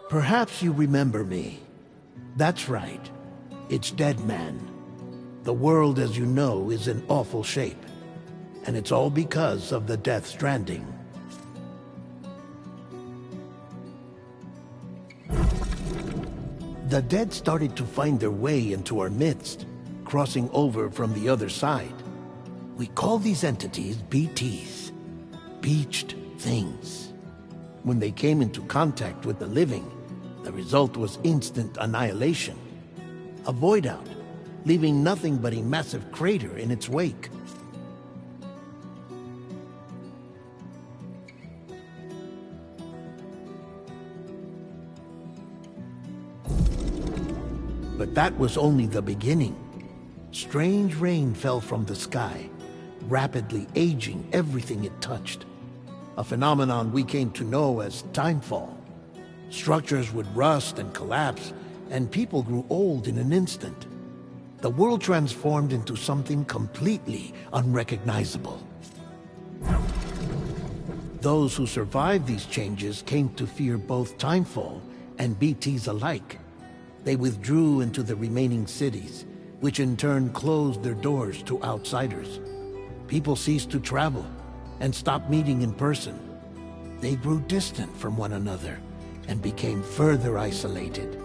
Perhaps you remember me. That's right. It's Deadman. The world, as you know, is in awful shape. And it's all because of the Death Stranding. The dead started to find their way into our midst, crossing over from the other side. We call these entities BTs, Beached Things. When they came into contact with the living, the result was instant annihilation. A void out, leaving nothing but a massive crater in its wake. But that was only the beginning. Strange rain fell from the sky, rapidly aging everything it touched. A phenomenon we came to know as timefall. Structures would rust and collapse, and people grew old in an instant. The world transformed into something completely unrecognizable. Those who survived these changes came to fear both timefall and BTs alike. They withdrew into the remaining cities, which in turn closed their doors to outsiders. People ceased to travel and stopped meeting in person. They grew distant from one another and became further isolated.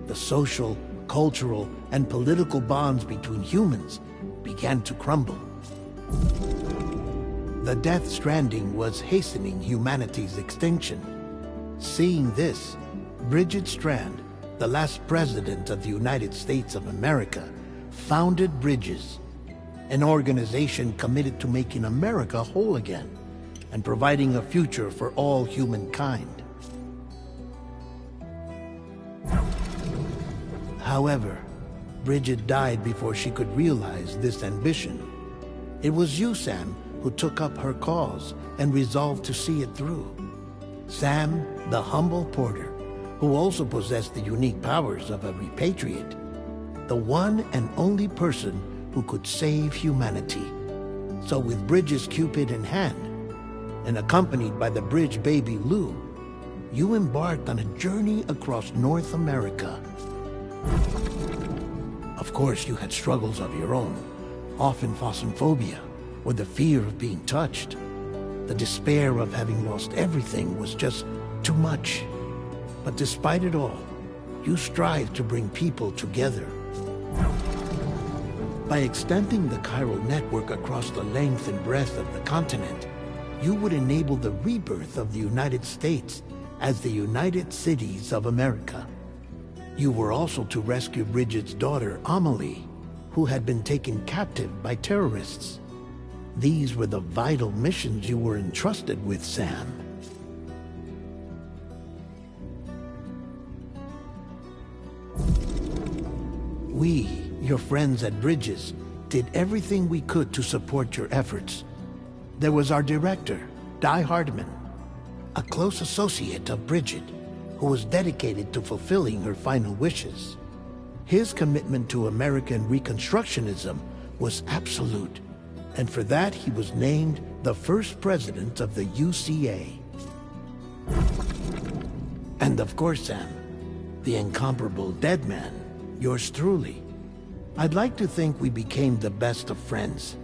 The social, cultural, and political bonds between humans began to crumble. The Death Stranding was hastening humanity's extinction. Seeing this, Bridget Strand, the last president of the United States of America, founded Bridges, an organization committed to making America whole again and providing a future for all humankind. However, Bridget died before she could realize this ambition. It was you, Sam, who took up her cause and resolved to see it through. Sam, the humble porter, who also possessed the unique powers of a repatriate. The one and only person who could save humanity. So with Bridges' Cupid in hand, and accompanied by the bridge baby Lou, you embarked on a journey across North America. Of course, you had struggles of your own, often phasmophobia, or the fear of being touched. The despair of having lost everything was just too much. But despite it all, you strive to bring people together. By extending the chiral network across the length and breadth of the continent, you would enable the rebirth of the United States as the United Cities of America. You were also to rescue Bridget's daughter, Amelie, who had been taken captive by terrorists. These were the vital missions you were entrusted with, Sam. We, your friends at Bridges, did everything we could to support your efforts. There was our director, Di Hardman, a close associate of Bridget, who was dedicated to fulfilling her final wishes. His commitment to American Reconstructionism was absolute, and for that he was named the first president of the UCA. And of course, Sam, the incomparable Deadman, yours truly. I'd like to think we became the best of friends.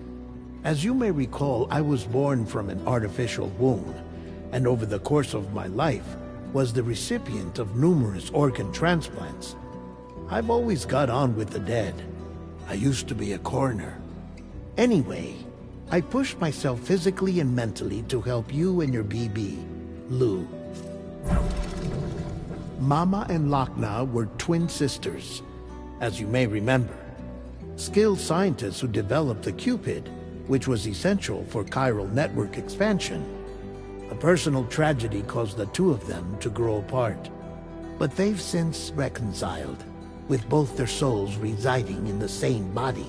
As you may recall, I was born from an artificial womb, and over the course of my life was the recipient of numerous organ transplants. I've always got on with the dead. I used to be a coroner. Anyway, I pushed myself physically and mentally to help you and your BB, Lou. Mama and Lochna were twin sisters, as you may remember. Skilled scientists who developed the Cupid, which was essential for chiral network expansion. A personal tragedy caused the two of them to grow apart. But they've since reconciled, with both their souls residing in the same body.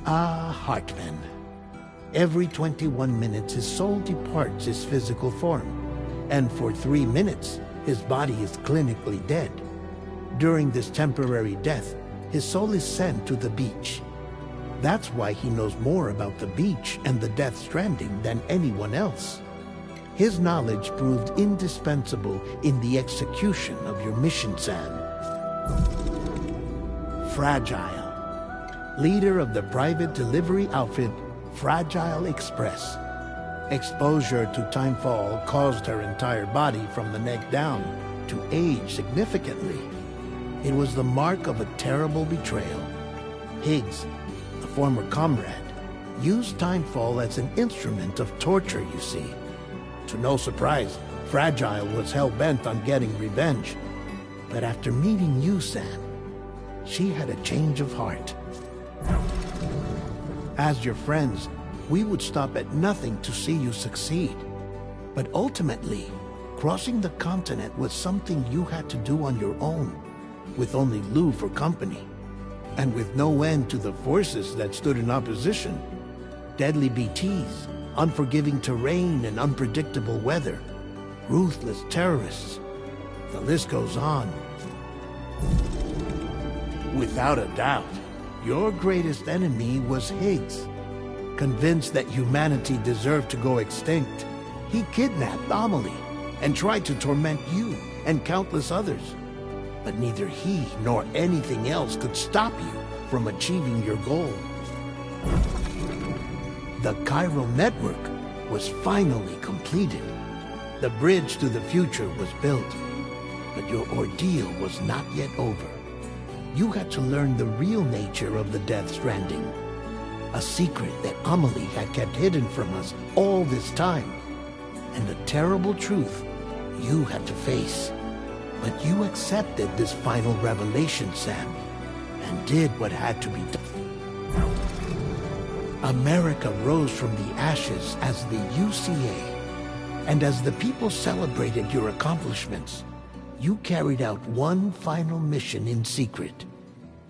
Ah, Hartman. Every 21 minutes his soul departs his physical form, and for 3 minutes his body is clinically dead. During this temporary death, his soul is sent to the beach. That's why he knows more about the beach and the Death Stranding than anyone else. His knowledge proved indispensable in the execution of your mission, Sam. Fragile, leader of the private delivery outfit, Fragile Express. Exposure to Timefall caused her entire body from the neck down to age significantly. It was the mark of a terrible betrayal. Higgs, a former comrade, used Timefall as an instrument of torture, you see. To no surprise, Fragile was hell-bent on getting revenge. But after meeting you, Sam, she had a change of heart. As your friends, we would stop at nothing to see you succeed. But ultimately, crossing the continent was something you had to do on your own, with only Lou for company, and with no end to the forces that stood in opposition. Deadly BTs, unforgiving terrain and unpredictable weather, ruthless terrorists. The list goes on. Without a doubt, your greatest enemy was Higgs. Convinced that humanity deserved to go extinct, he kidnapped Amelie and tried to torment you and countless others. But neither he nor anything else could stop you from achieving your goal. The chiral network was finally completed. The bridge to the future was built. But your ordeal was not yet over. You had to learn the real nature of the Death Stranding. A secret that Amelie had kept hidden from us all this time. And a terrible truth you had to face. But you accepted this final revelation, Sam, and did what had to be done. America rose from the ashes as the UCA. And as the people celebrated your accomplishments, you carried out one final mission in secret.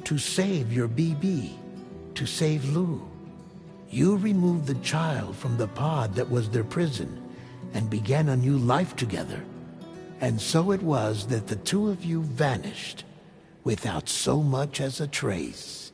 To save your BB. To save Lou. You removed the child from the pod that was their prison and began a new life together. And so it was that the two of you vanished without so much as a trace.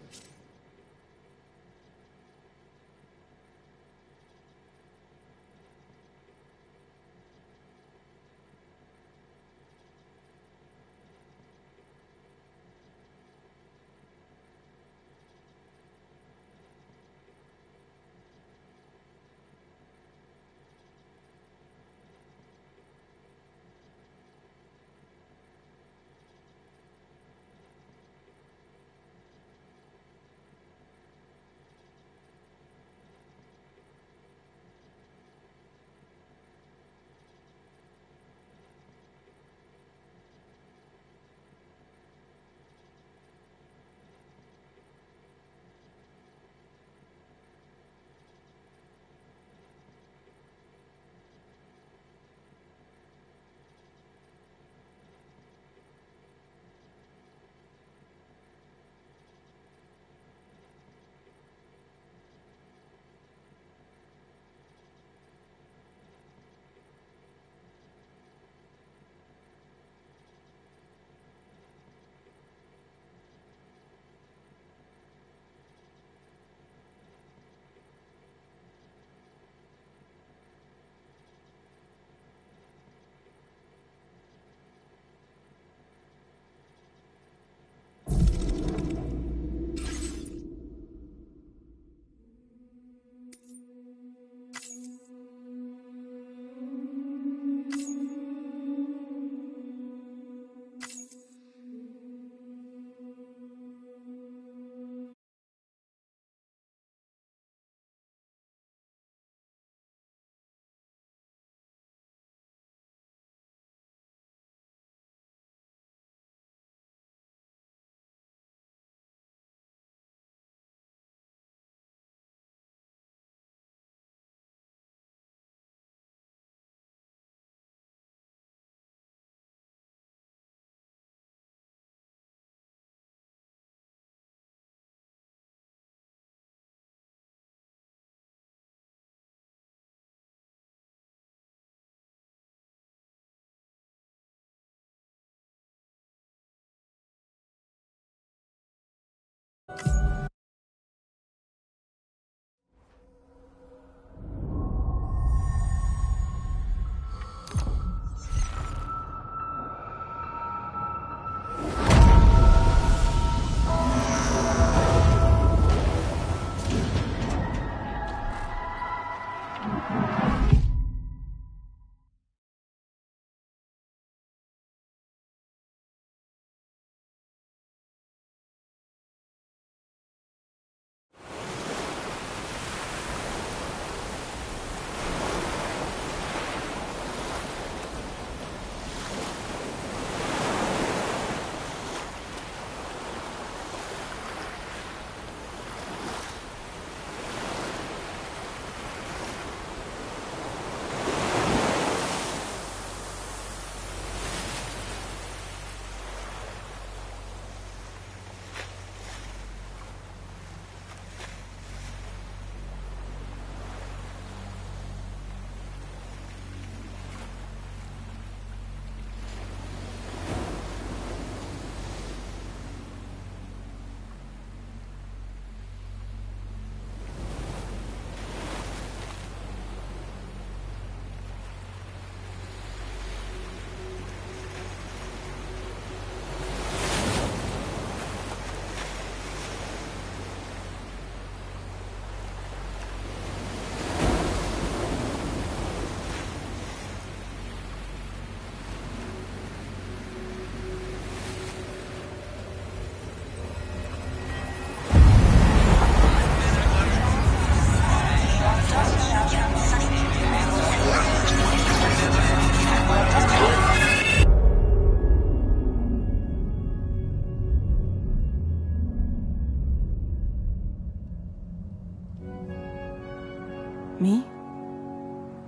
Me?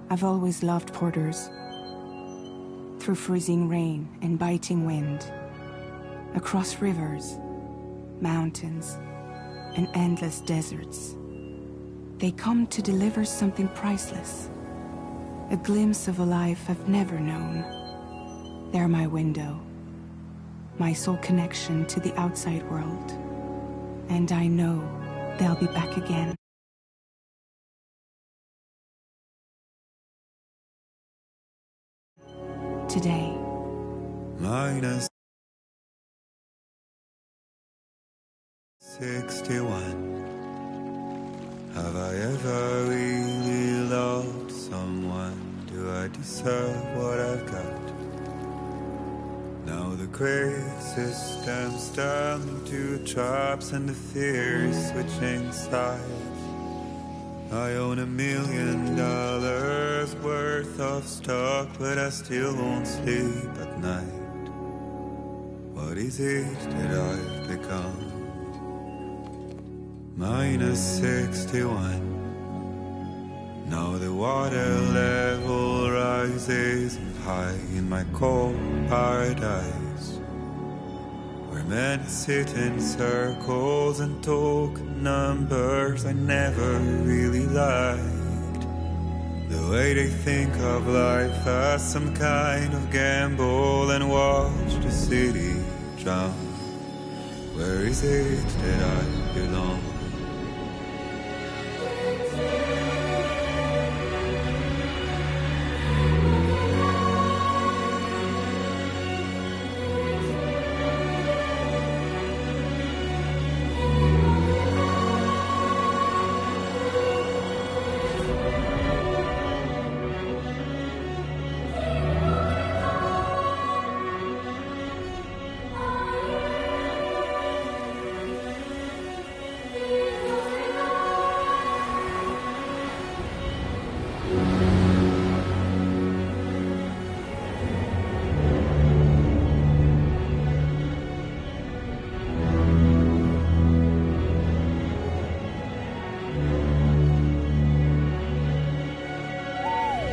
I've always loved porters. Through freezing rain and biting wind, across rivers, mountains, and endless deserts, they come to deliver something priceless, a glimpse of a life I've never known. They're my window, my sole connection to the outside world, and I know they'll be back again. Today. Minus 61. Have I ever really loved someone? Do I deserve what I've got? Now the grave system's turning to traps and the fears switching sides. I own $1 million worth of stock, but I still won't sleep at night. What is it that I've become? Minus 61. Now the water level rises high in my cold paradise, where men sit in circles and talk numbers I never really liked. The way they think of life as some kind of gamble and watch the city drown. Where is it that I belong?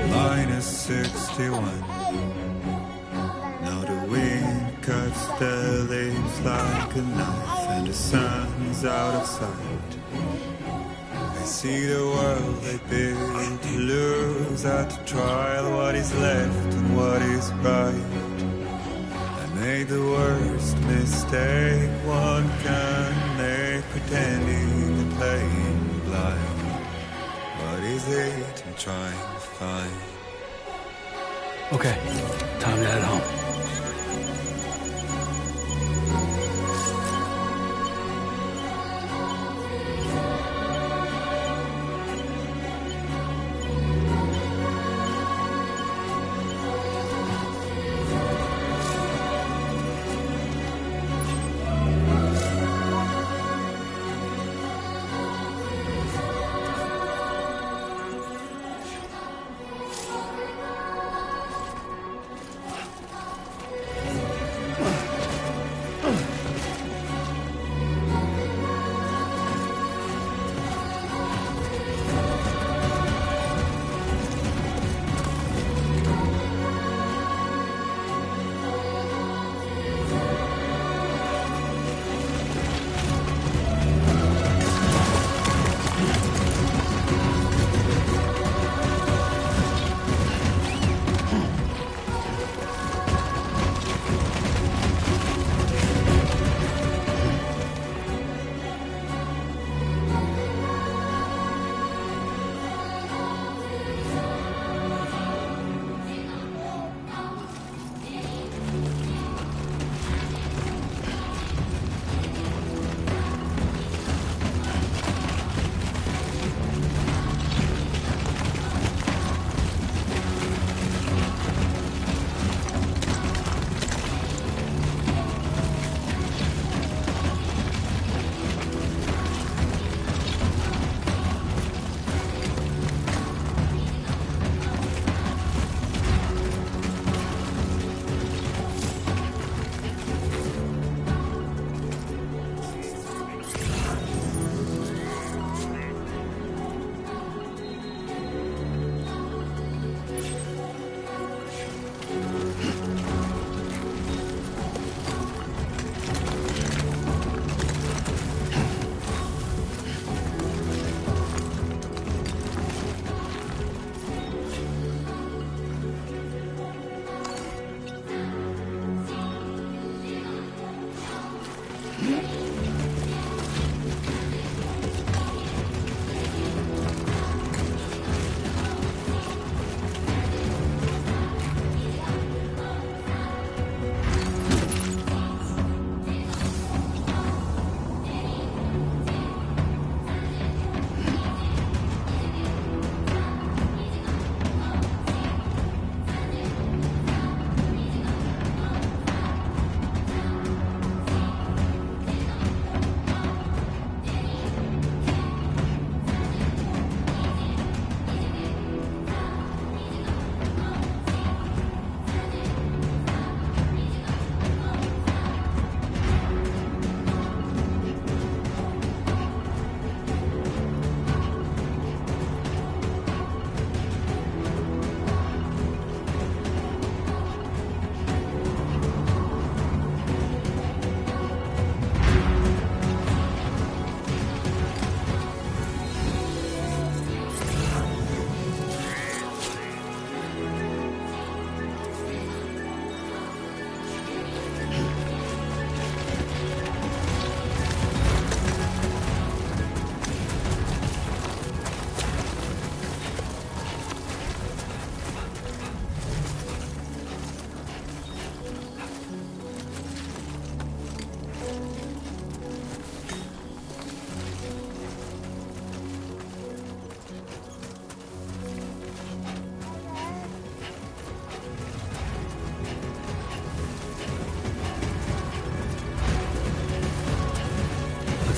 Minus 61. Now the wind cuts the leaves like a knife, and the sun is out of sight. I see the world they built to lose at the trial, what is left and what is right. I made the worst mistake one can make, pretending and playing blind. What is it I'm trying to find? Okay, time to head home.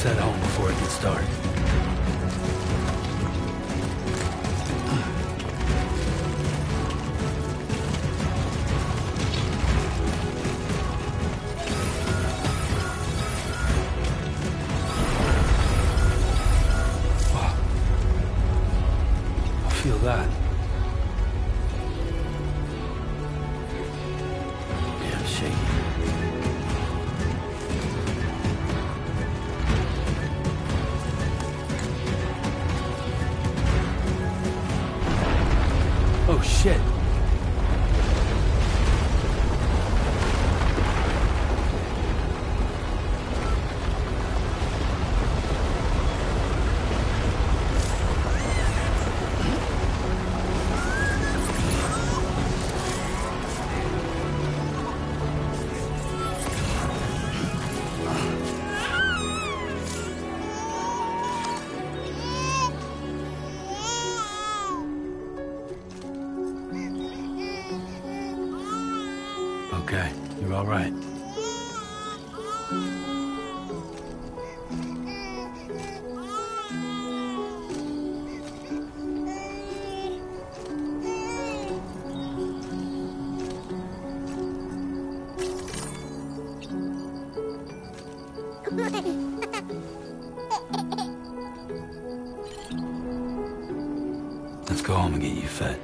head home before it gets dark. Wow. I feel that. Yeah, I'm shaking. Oh, shit. Okay, you're all right. Let's go home and get you fed.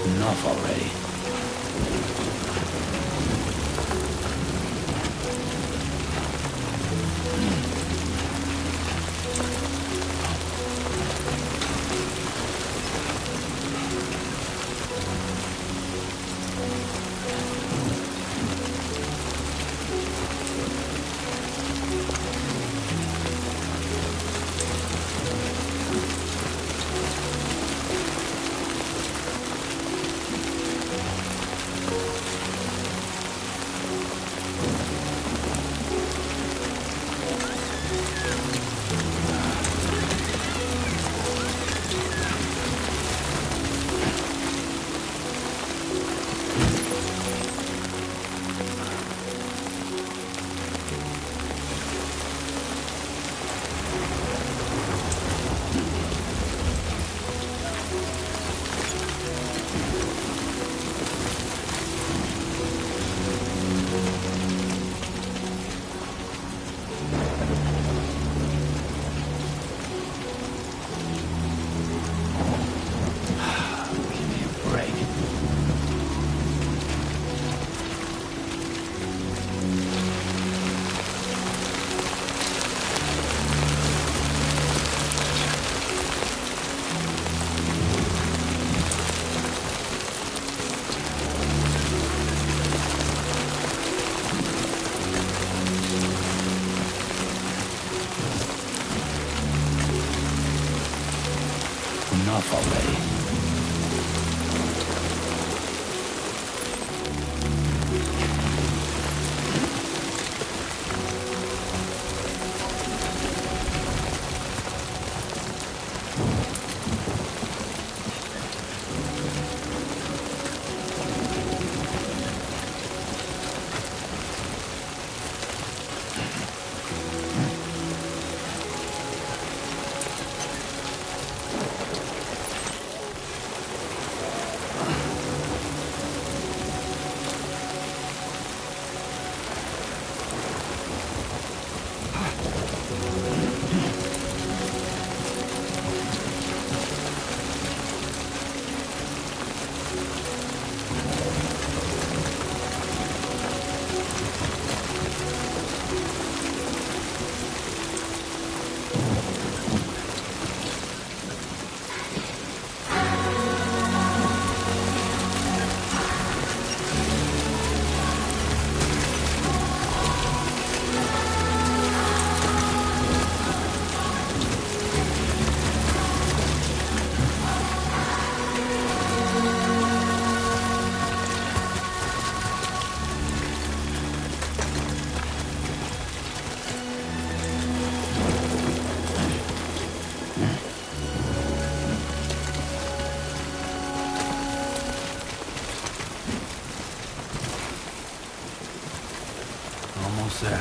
Enough already. Enough already. Almost there.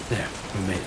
There, we made it.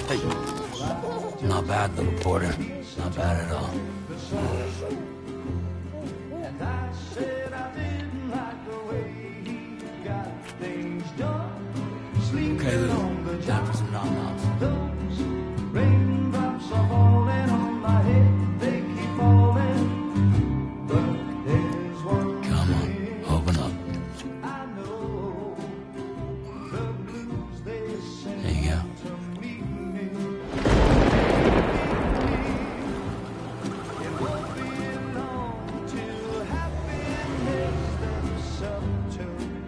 Hey. Not bad, little Porter. Not bad at all. Okay, little. Time for some nom-noms. Raindrops are falling on my head, they keep falling. But there's one Come on, open up. I know, the blues they sing There you go. to meet me. It won't be long till happiness steps up to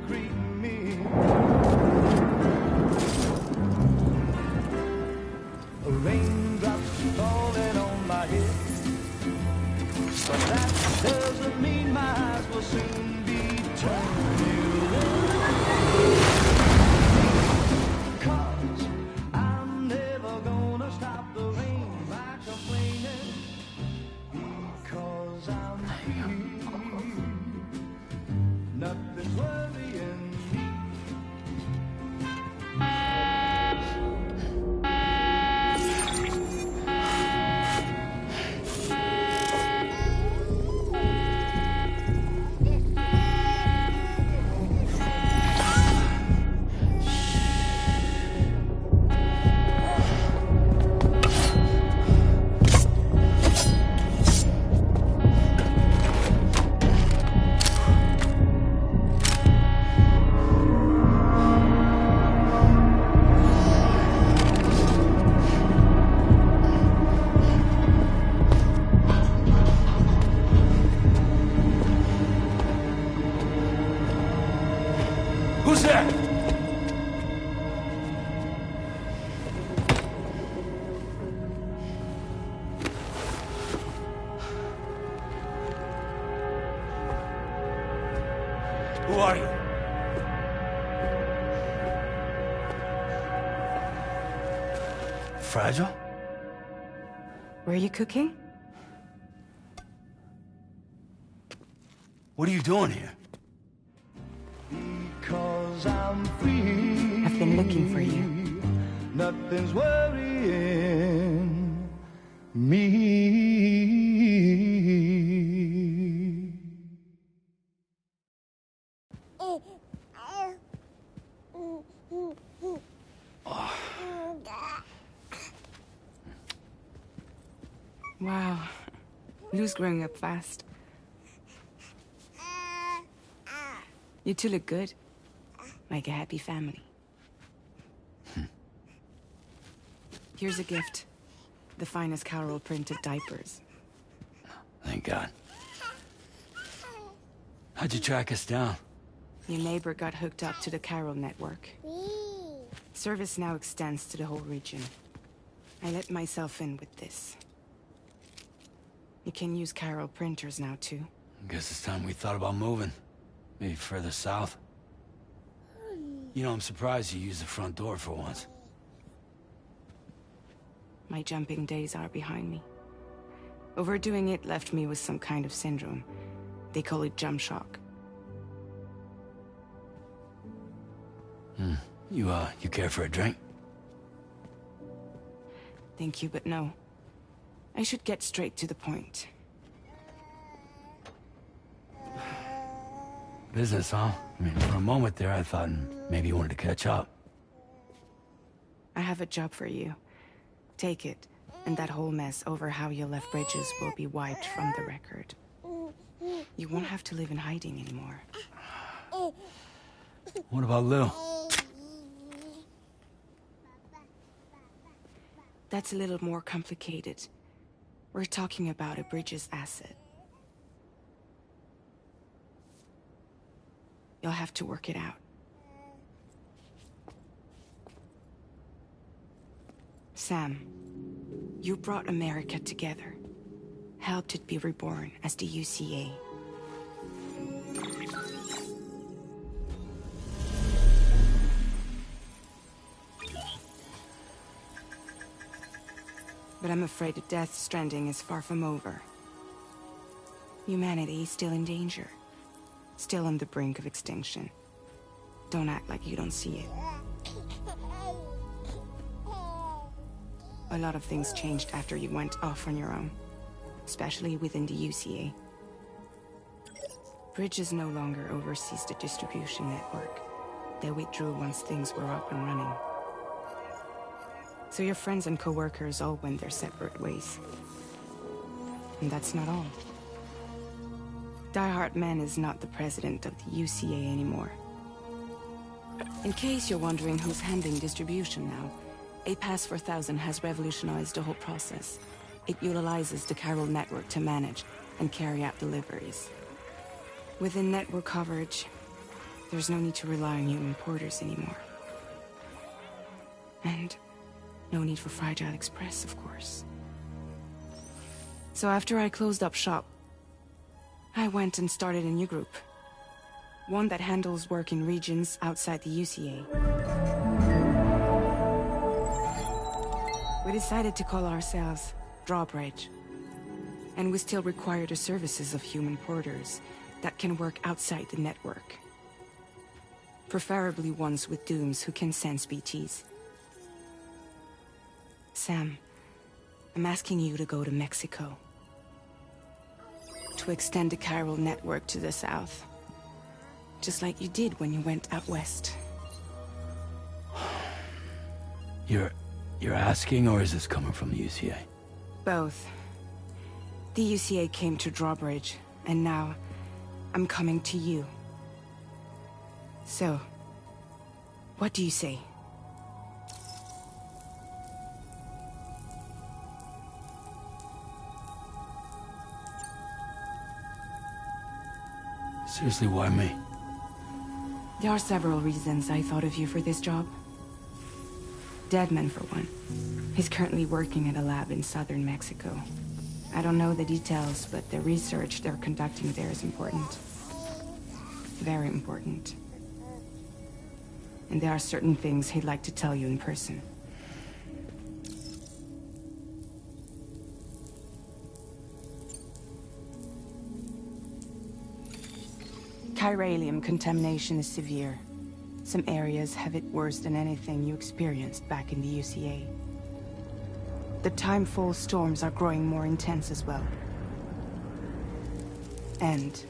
greet me. Raindrops falling on my head, but that doesn't mean my eyes will soon be turning red. 'Cause I'm never gonna stop the rain by complaining, because I'm free. Nothing's worrying me. Who's there? Who are you? Fragile? Were you cooking? What are you doing here? Because I'm free. I've been looking for you. Nothing's worrying me. Wow. Lou's growing up fast. You two look good. Like a happy family. Here's a gift. The finest Carol printed diapers. Thank God. How'd you track us down? Your neighbor got hooked up to the Chiral network. Service now extends to the whole region. I let myself in with this. You can use Chiral printers now, too. Guess it's time we thought about moving. Maybe further south. You know, I'm surprised you used the front door for once. My jumping days are behind me. Overdoing it left me with some kind of syndrome. They call it jump shock. You care for a drink? Thank you, but no. I should get straight to the point. Business, huh? I mean, for a moment there, I thought maybe you wanted to catch up. I have a job for you. Take it, and that whole mess over how you left Bridges will be wiped from the record. You won't have to live in hiding anymore. What about Lou? That's a little more complicated. We're talking about a Bridges asset. You'll have to work it out. Sam, you brought America together. Helped it be reborn as the UCA. But I'm afraid that Death Stranding is far from over. Humanity is still in danger. Still on the brink of extinction. Don't act like you don't see it. A lot of things changed after you went off on your own. Especially within the UCA. Bridges no longer oversees the distribution network. They withdrew once things were up and running. So your friends and co-workers all went their separate ways. And that's not all. Die Hartman is not the president of the UCA anymore. In case you're wondering who's handling distribution now, A Pass 4000 has revolutionized the whole process. It utilizes the Chiral network to manage and carry out deliveries. Within network coverage, there's no need to rely on human porters anymore. And no need for Fragile Express, of course. So after I closed up shop, I went and started a new group. One that handles work in regions outside the UCA. We decided to call ourselves Drawbridge. And we still require the services of human porters that can work outside the network. Preferably ones with dooms who can sense BTs. Sam, I'm asking you to go to Mexico. To extend the Chiral network to the south. Just like you did when you went out west. You're asking, or is this coming from the UCA? Both. The UCA came to Drawbridge, and now I'm coming to you. So, what do you say? Seriously, why me? There are several reasons I thought of you for this job. Deadman, for one. He's currently working at a lab in southern Mexico. I don't know the details, but the research they're conducting there is important. Very important. And there are certain things he'd like to tell you in person. Chiralium contamination is severe. Some areas have it worse than anything you experienced back in the UCA. The Timefall storms are growing more intense as well. And,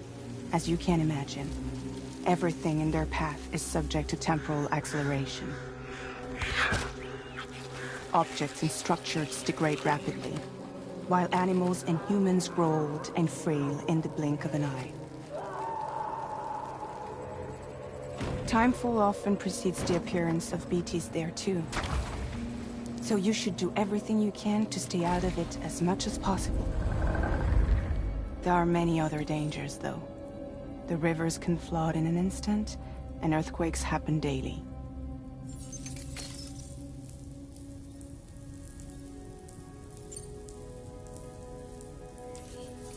as you can imagine, everything in their path is subject to temporal acceleration. Objects and structures degrade rapidly, while animals and humans grow old and frail in the blink of an eye. Timefall often precedes the appearance of BTs there too. So you should do everything you can to stay out of it as much as possible. There are many other dangers, though. The rivers can flood in an instant, and earthquakes happen daily.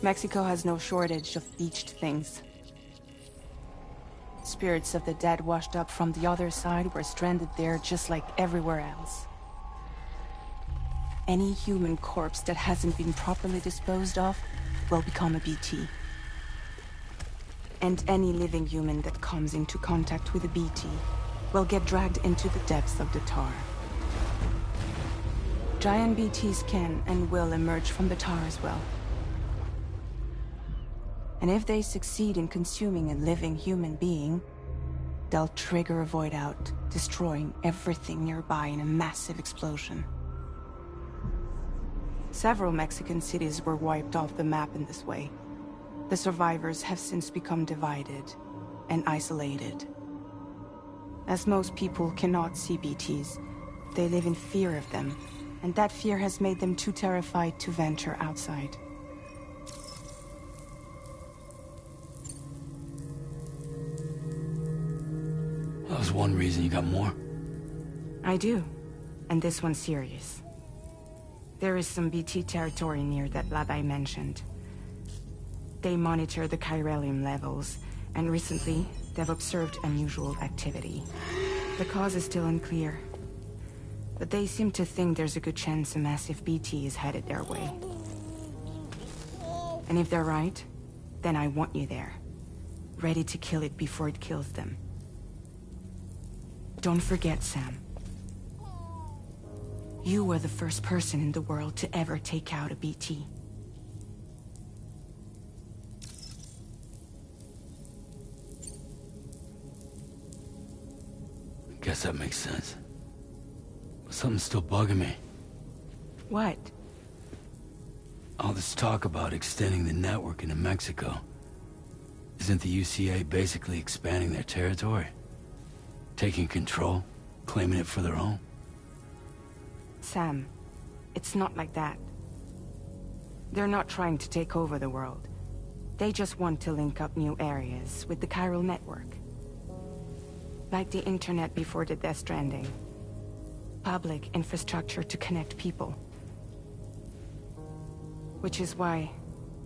Mexico has no shortage of beached things. Spirits of the dead washed up from the other side were stranded there just like everywhere else. Any human corpse that hasn't been properly disposed of will become a BT. And any living human that comes into contact with a BT will get dragged into the depths of the tar. Giant BTs can and will emerge from the tar as well. And if they succeed in consuming a living human being, they'll trigger a void out, destroying everything nearby in a massive explosion. Several Mexican cities were wiped off the map in this way. The survivors have since become divided and isolated. As most people cannot see BTs, they live in fear of them, and that fear has made them too terrified to venture outside. That was one reason you got more. I do, and this one's serious. There is some BT territory near that lab I mentioned. They monitor the chiralium levels, and recently, they've observed unusual activity. The cause is still unclear, but they seem to think there's a good chance a massive BT is headed their way. And if they're right, then I want you there, ready to kill it before it kills them. Don't forget, Sam. You were the first person in the world to ever take out a BT. Guess that makes sense. But something's still bugging me. What? All this talk about extending the network into Mexico. Isn't the UCA basically expanding their territory? Taking control? Claiming it for their own? Sam, it's not like that. They're not trying to take over the world. They just want to link up new areas with the chiral network. Like the internet before the Death Stranding. Public infrastructure to connect people. Which is why,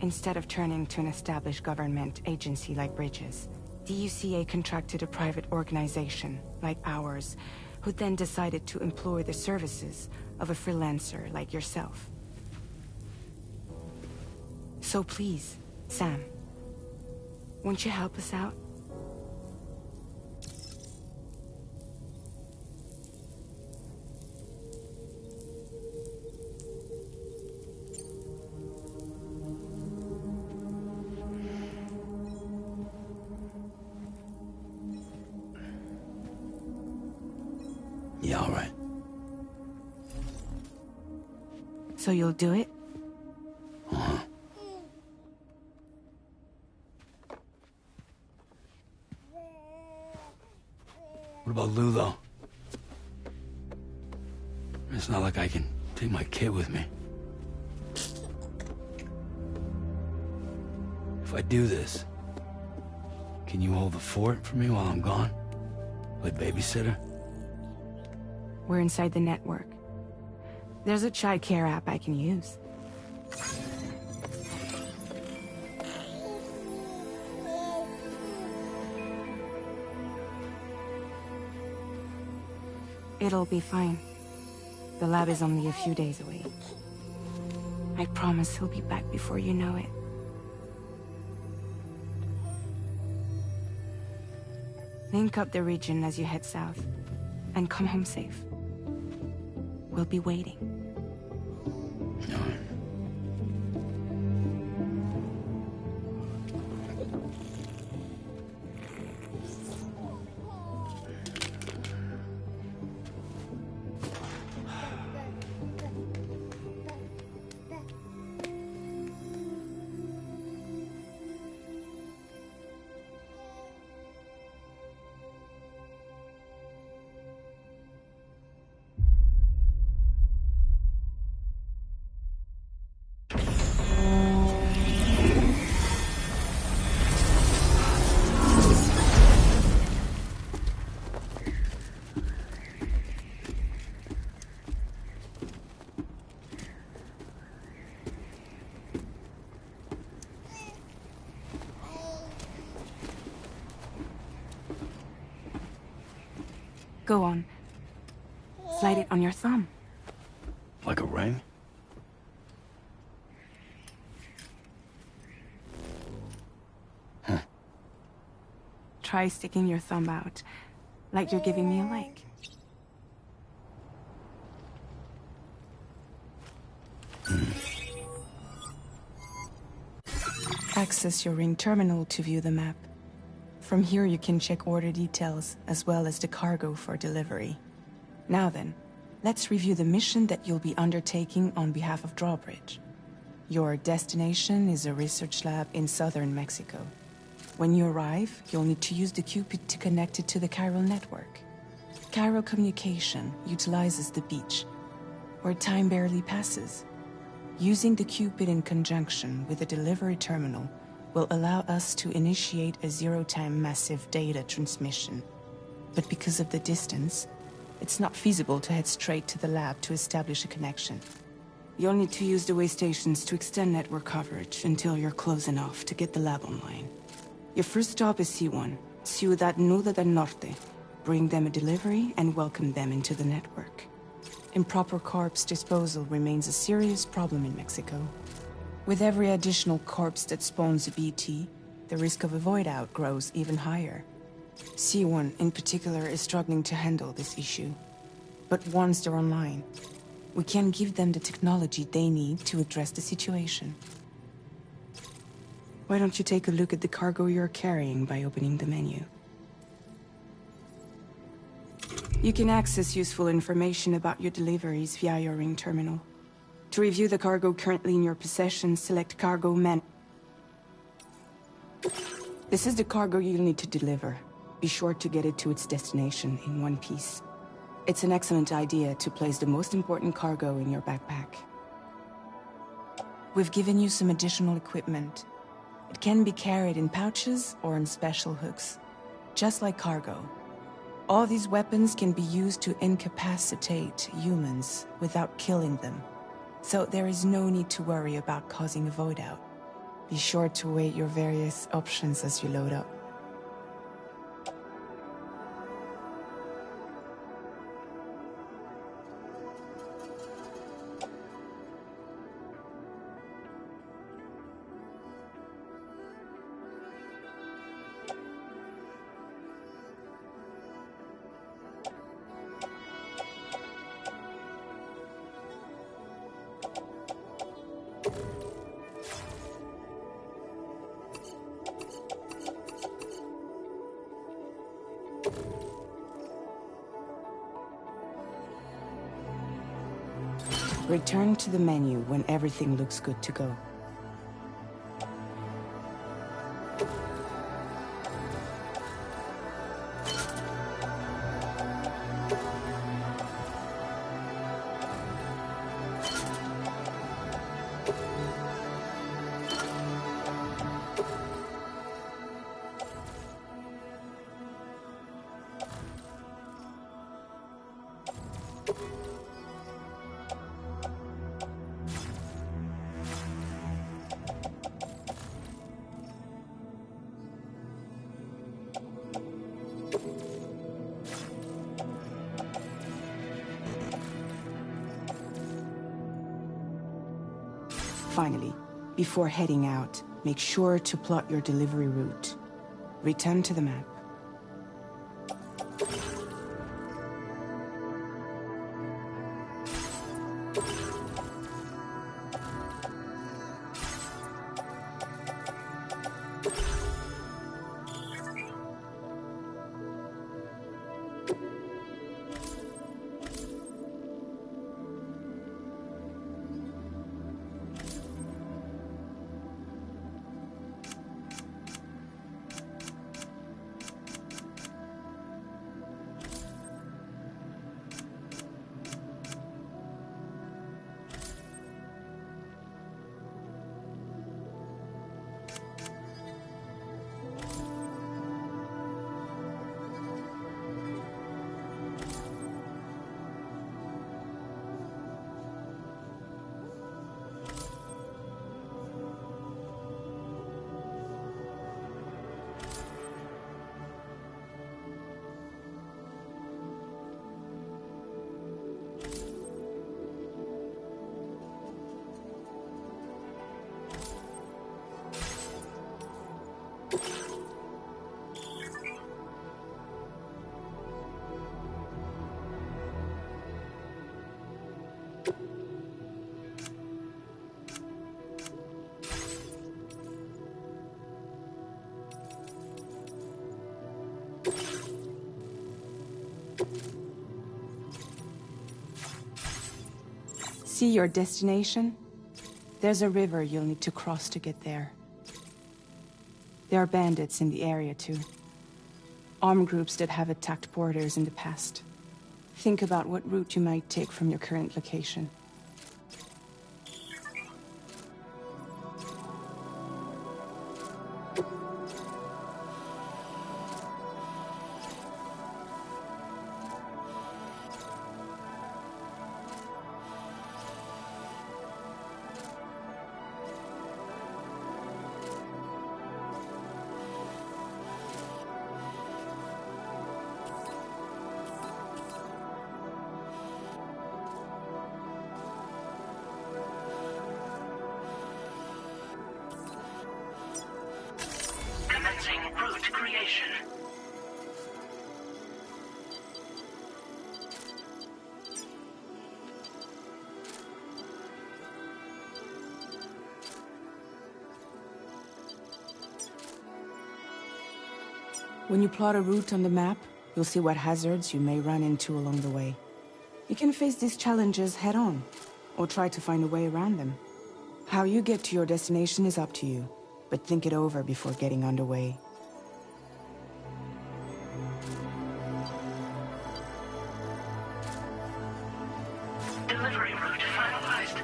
instead of turning to an established government agency like Bridges, the UCA contracted a private organization, like ours, who then decided to employ the services of a freelancer like yourself. So please, Sam, won't you help us out? Yeah, all right. So you'll do it? Uh-huh. What about Lou, though? It's not like I can take my kid with me. If I do this, can you hold the fort for me while I'm gone? Play babysitter? We're inside the network. There's a child care app I can use. It'll be fine. The lab is only a few days away. I promise he'll be back before you know it. Link up the region as you head south, and come home safe. We'll be waiting. All right. Go on. Slide it on your thumb. Like a ring? Try sticking your thumb out, like you're giving me a like. Access your ring terminal to view the map. From here you can check order details, as well as the cargo for delivery. Now then, let's review the mission that you'll be undertaking on behalf of Drawbridge. Your destination is a research lab in southern Mexico. When you arrive, you'll need to use the Cupid to connect it to the chiral network. Chiral communication utilizes the beach, where time barely passes. Using the Cupid in conjunction with the delivery terminal will allow us to initiate a zero-time massive data transmission. But because of the distance, it's not feasible to head straight to the lab to establish a connection. You'll need to use the way stations to extend network coverage until you're close enough to get the lab online. Your first stop is C1, Ciudad Nuda del Norte. Bring them a delivery and welcome them into the network. Improper corpse disposal remains a serious problem in Mexico. With every additional corpse that spawns a BT, the risk of a void out grows even higher. C1 in particular is struggling to handle this issue. But once they're online, we can give them the technology they need to address the situation. Why don't you take a look at the cargo you're carrying by opening the menu? You can access useful information about your deliveries via your ring terminal. To review the cargo currently in your possession, select Cargo Man. This is the cargo you'll need to deliver. Be sure to get it to its destination in one piece. It's an excellent idea to place the most important cargo in your backpack. We've given you some additional equipment. It can be carried in pouches or in special hooks, just like cargo. All these weapons can be used to incapacitate humans without killing them, so there is no need to worry about causing a void out. Be sure to weigh your various options as you load up. Return to the menu when everything looks good to go. Finally, before heading out, make sure to plot your delivery route. Return to the map. See your destination? There's a river you'll need to cross to get there. There are bandits in the area too. Armed groups that have attacked porters in the past. Think about what route you might take from your current location. Commencing route creation. When you plot a route on the map, you'll see what hazards you may run into along the way. You can face these challenges head-on, or try to find a way around them. How you get to your destination is up to you, but think it over before getting underway. Delivery route finalized.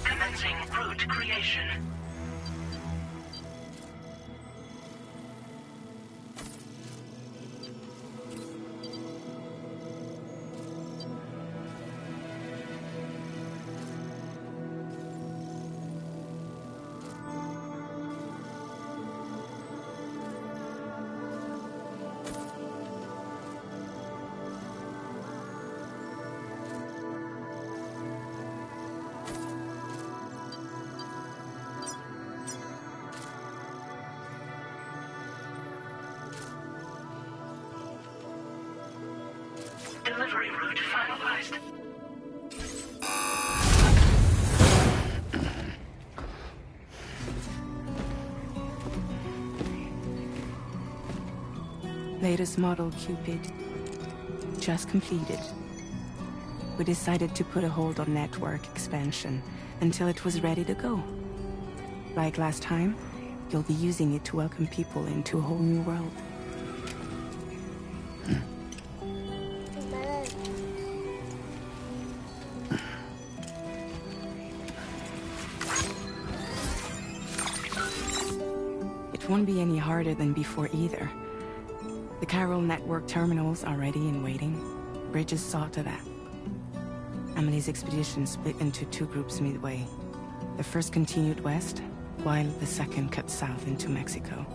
Commencing route creation. Delivery route finalized. Latest model Cupid. Just completed. We decided to put a hold on network expansion until it was ready to go. Like last time, you'll be using it to welcome people into a whole new world. It won't be any harder than before either. The Chiral network terminals are ready and waiting. Bridges saw to that. Emily's expedition split into two groups midway. The first continued west, while the second cut south into Mexico.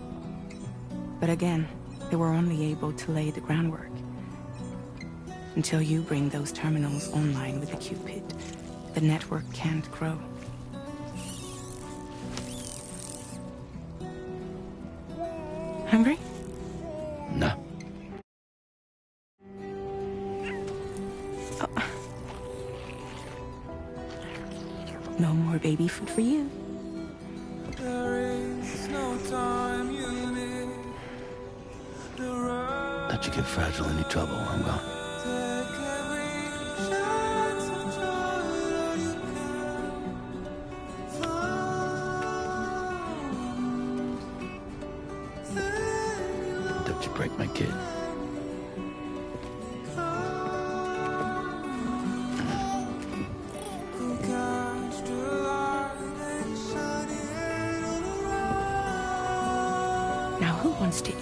But again, they were only able to lay the groundwork. Until you bring those terminals online with the Cupid, the network can't grow. Hungry? No. No more baby food for you. Let you get fragile any trouble, I'm gone. Don't you break my kid. Now who wants to eat?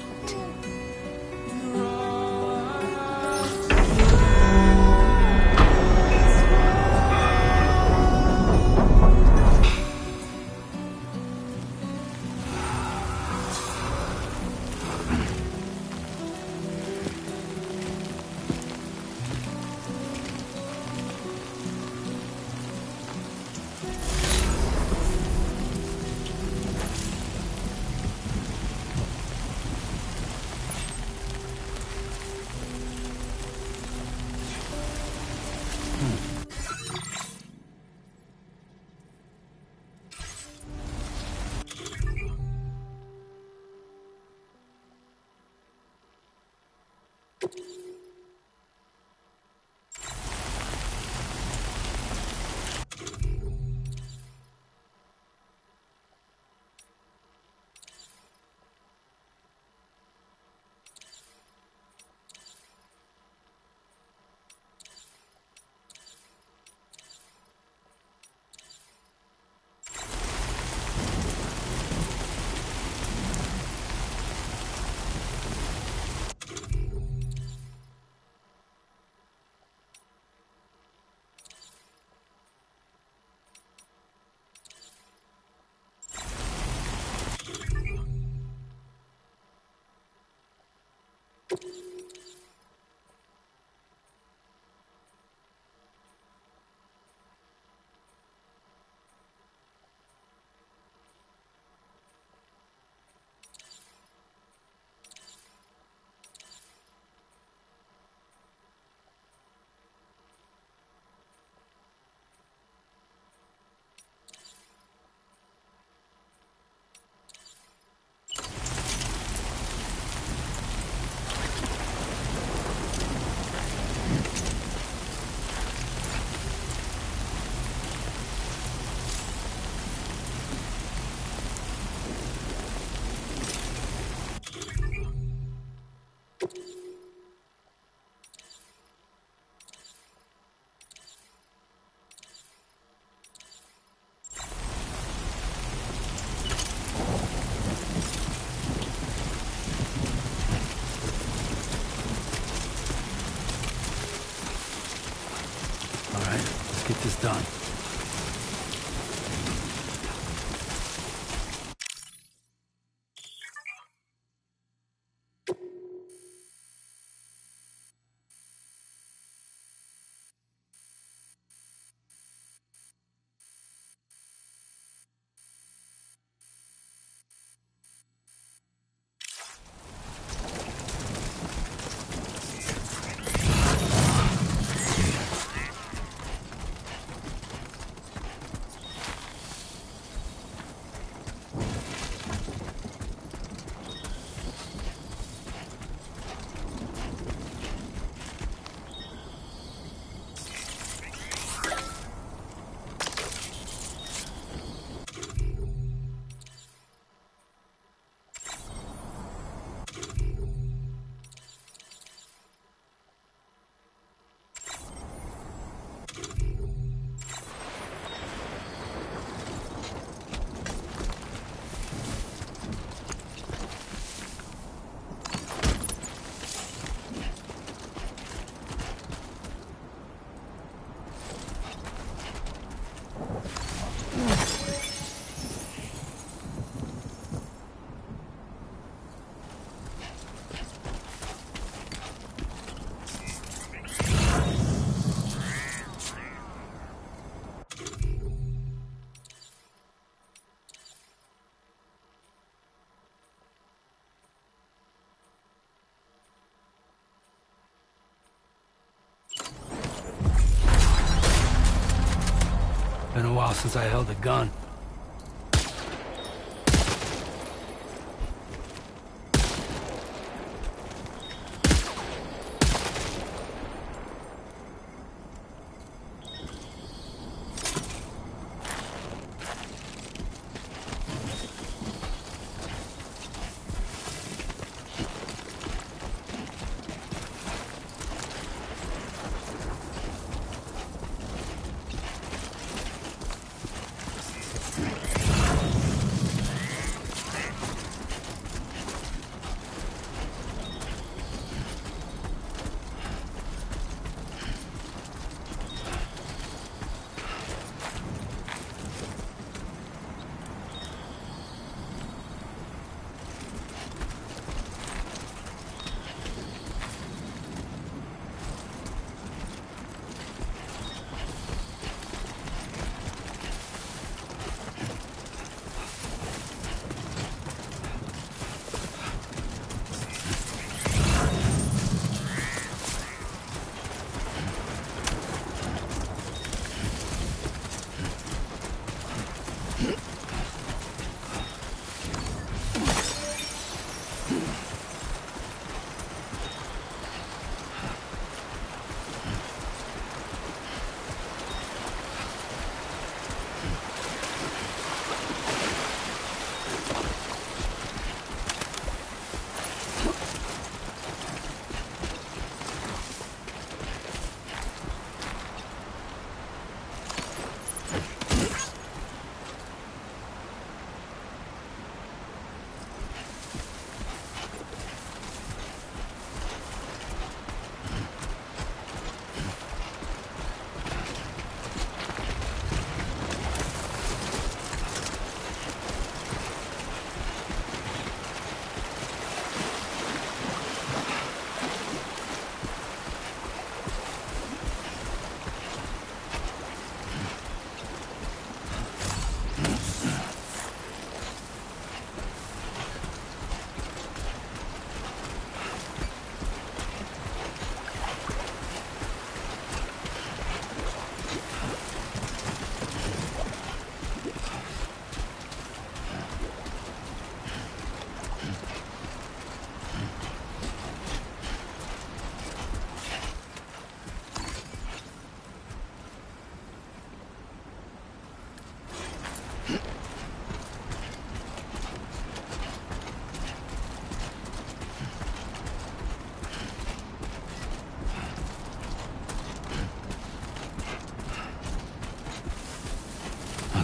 get this done. Been a while since I held a gun.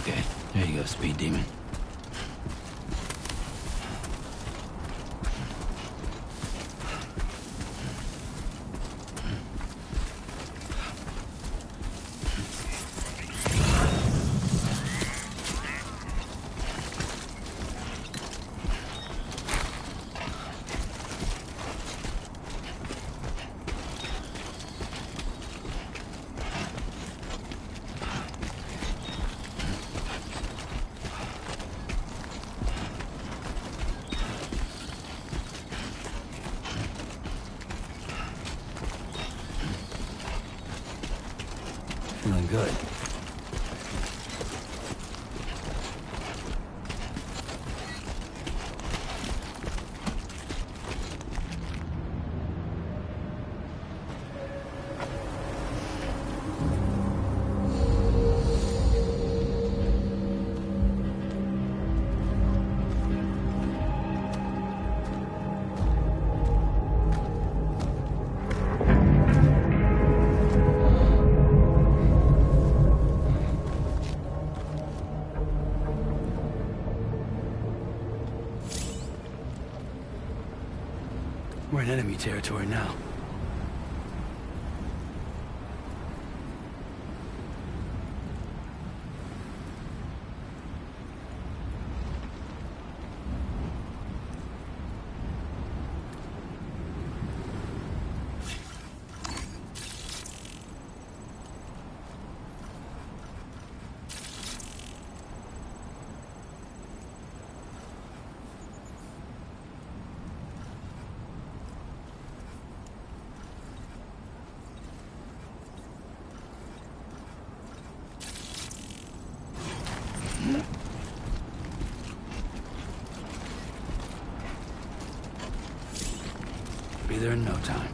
Okay, there you go, Speed Demon. feeling good. We're in enemy territory now. Be there in no time.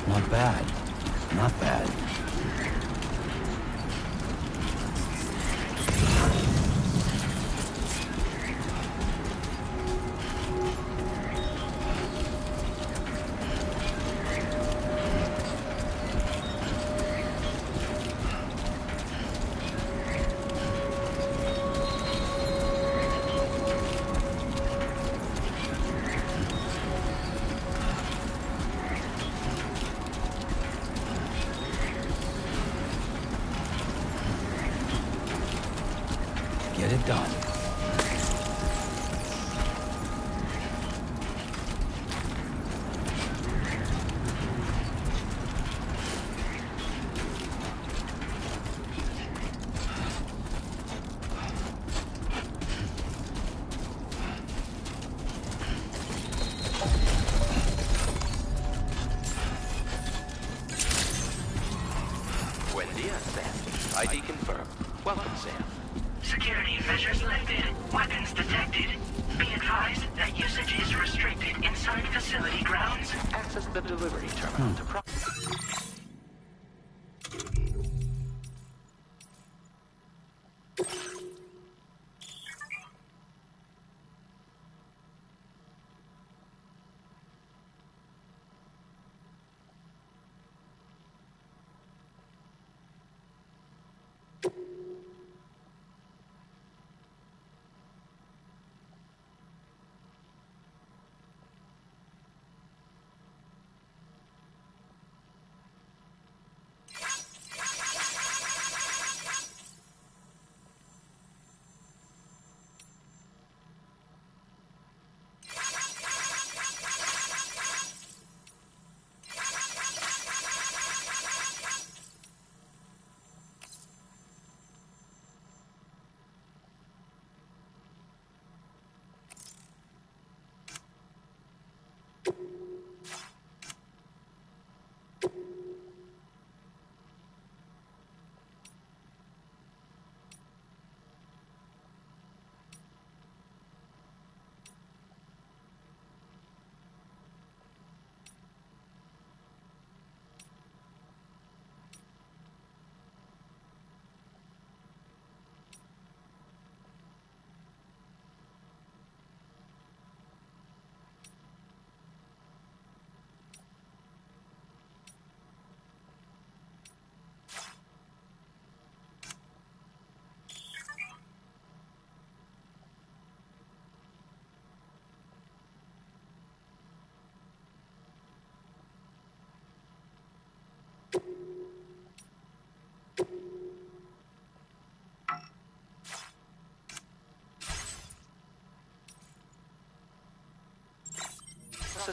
Not bad. Not bad. Get it done. Buen dia, Sam. ID confirmed. Welcome, Sam. Security measures lifted. Weapons detected. Be advised that usage is restricted inside facility grounds. Access the delivery terminal to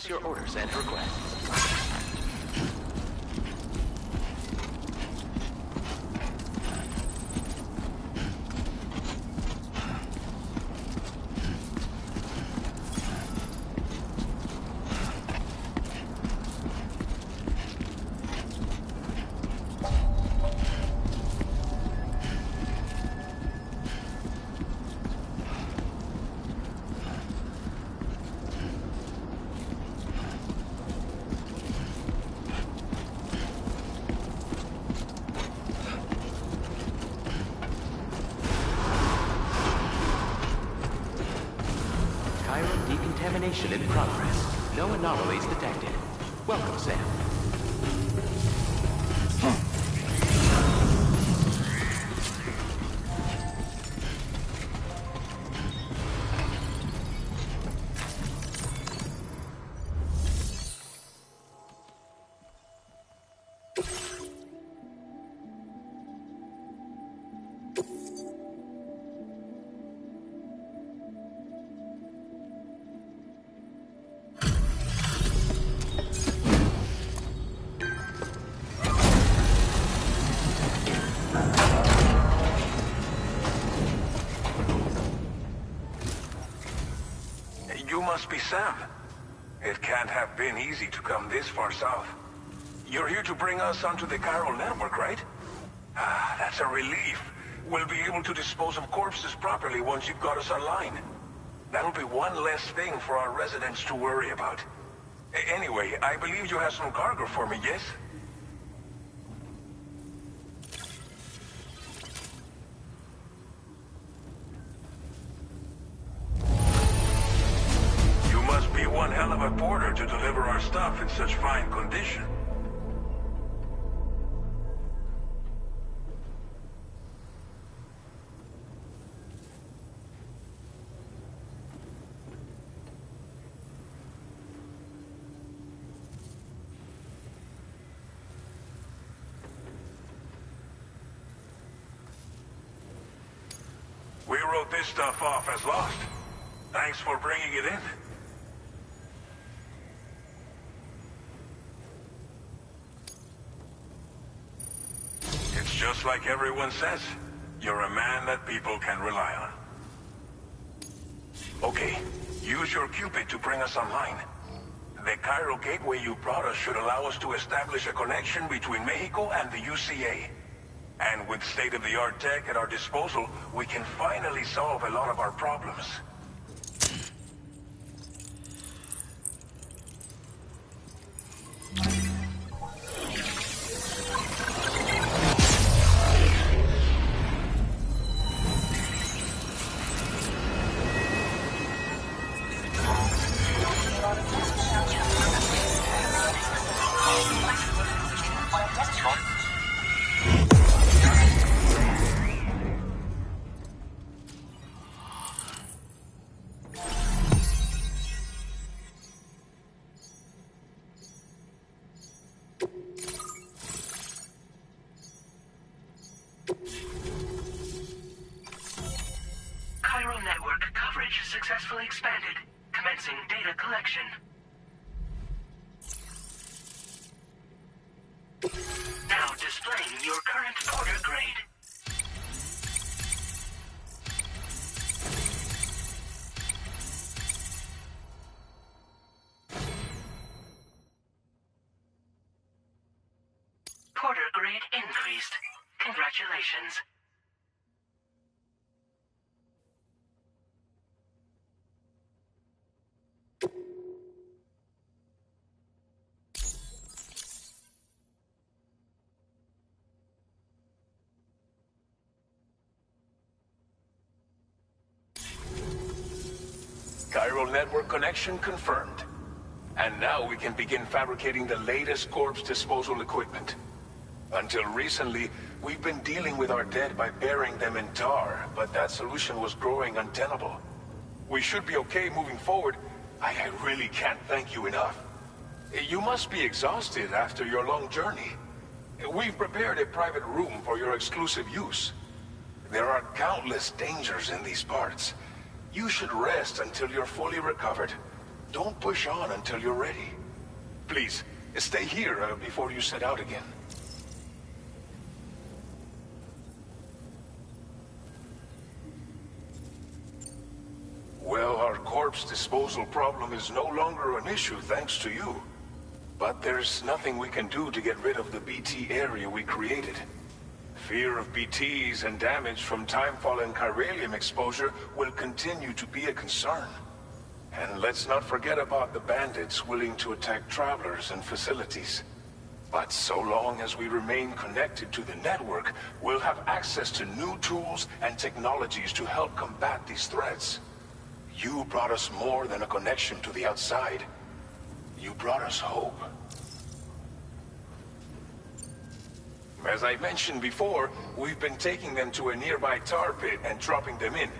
discuss your orders and requests. Decontamination in progress. No anomalies detected. Welcome, Sam. You must be Sam. It can't have been easy to come this far south. You're here to bring us onto the Chiral network, right? Ah, that's a relief. We'll be able to dispose of corpses properly once you've got us online. That'll be one less thing for our residents to worry about. Anyway, I believe you have some cargo for me, yes? One hell of a porter to deliver our stuff in such fine condition. We wrote this stuff off as lost. Thanks for bringing it in. Just like everyone says, you're a man that people can rely on. Okay, use your Cupid to bring us online. The Chiral gateway you brought us should allow us to establish a connection between Mexico and the UCA. And with state-of-the-art tech at our disposal, we can finally solve a lot of our problems. Chiral network coverage successfully expanded. Commencing data collection. Now displaying your current porter grade. Porter grade increased. Congratulations. Chiral network connection confirmed. And now we can begin fabricating the latest corpse disposal equipment. Until recently, we've been dealing with our dead by burying them in tar, but that solution was growing untenable. We should be okay moving forward. I really can't thank you enough. You must be exhausted after your long journey. We've prepared a private room for your exclusive use. There are countless dangers in these parts. You should rest until you're fully recovered. Don't push on until you're ready. Please, stay here before you set out again. Well, our corpse disposal problem is no longer an issue thanks to you. But there's nothing we can do to get rid of the BT area we created. Fear of BTs and damage from timefall and chiralium exposure will continue to be a concern. And let's not forget about the bandits willing to attack travelers and facilities. But so long as we remain connected to the network, we'll have access to new tools and technologies to help combat these threats. You brought us more than a connection to the outside. You brought us hope. As I mentioned before, we've been taking them to a nearby tar pit and dropping them in.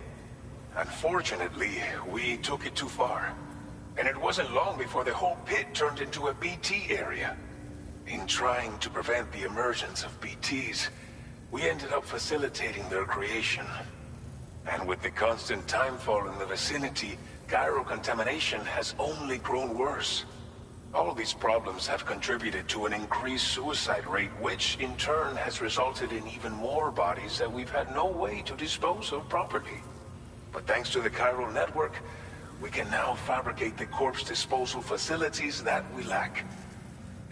Unfortunately, we took it too far. And it wasn't long before the whole pit turned into a BT area. In trying to prevent the emergence of BTs, we ended up facilitating their creation. And with the constant timefall in the vicinity, gyrocontamination has only grown worse. All these problems have contributed to an increased suicide rate, which in turn has resulted in even more bodies that we've had no way to dispose of properly. But thanks to the chiral network, we can now fabricate the corpse disposal facilities that we lack.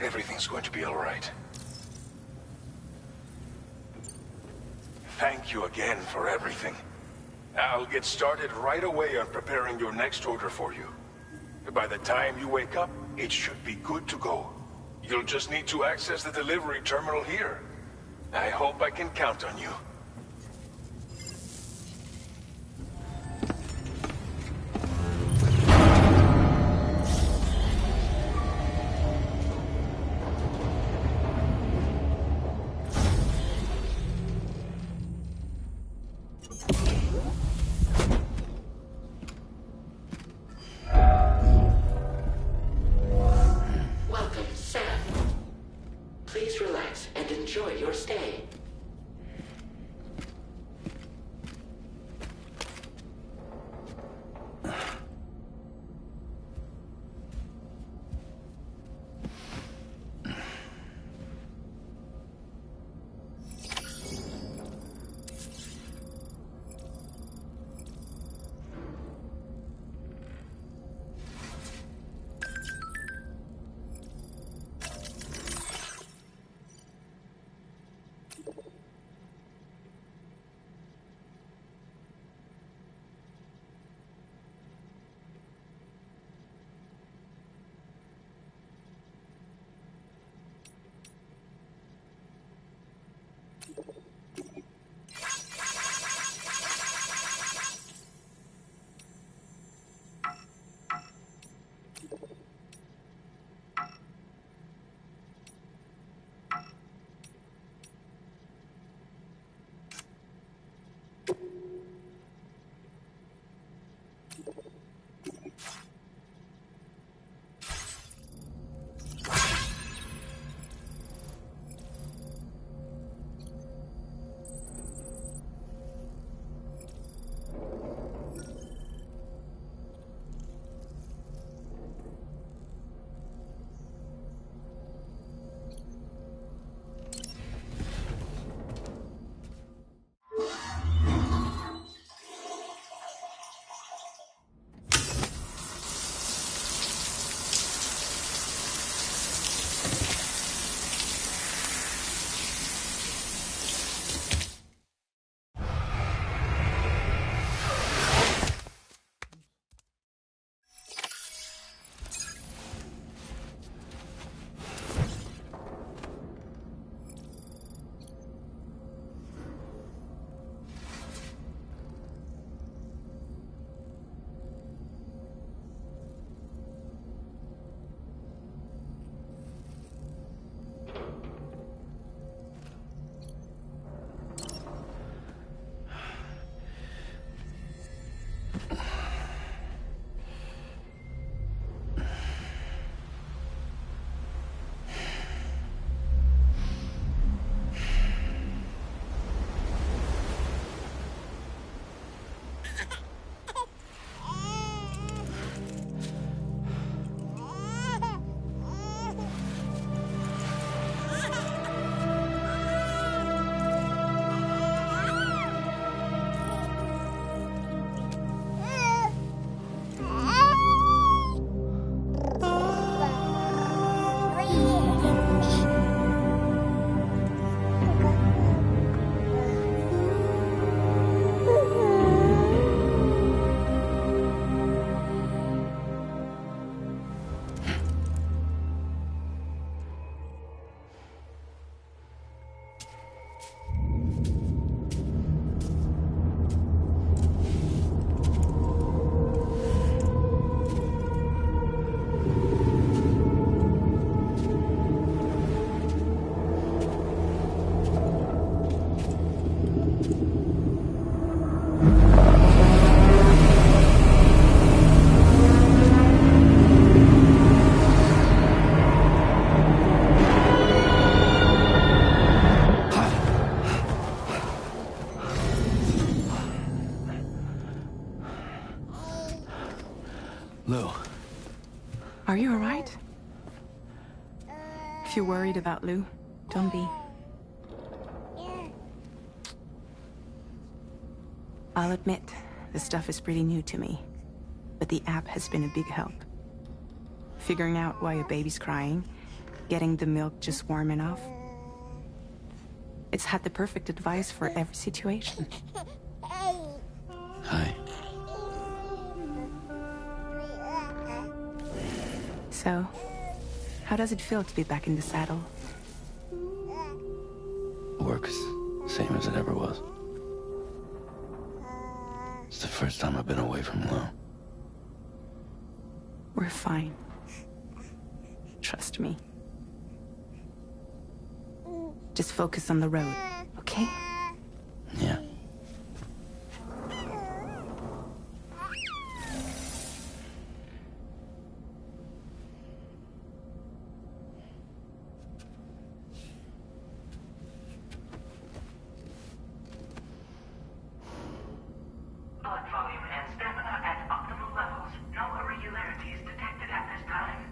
Everything's going to be all right. Thank you again for everything. I'll get started right away on preparing your next order for you. By the time you wake up, it should be good to go. You'll just need to access the delivery terminal here. I hope I can count on you. If you're worried about Lou, don't be. I'll admit, the stuff is pretty new to me, but the app has been a big help. Figuring out why a baby's crying, getting the milk just warm enough. It's had the perfect advice for every situation. Hi. So, how does it feel to be back in the saddle? Works same as it ever was. It's the first time I've been away from Lou. We're fine. Trust me. Just focus on the road, okay? Yeah. Blood volume and stamina at optimal levels. No irregularities detected at this time.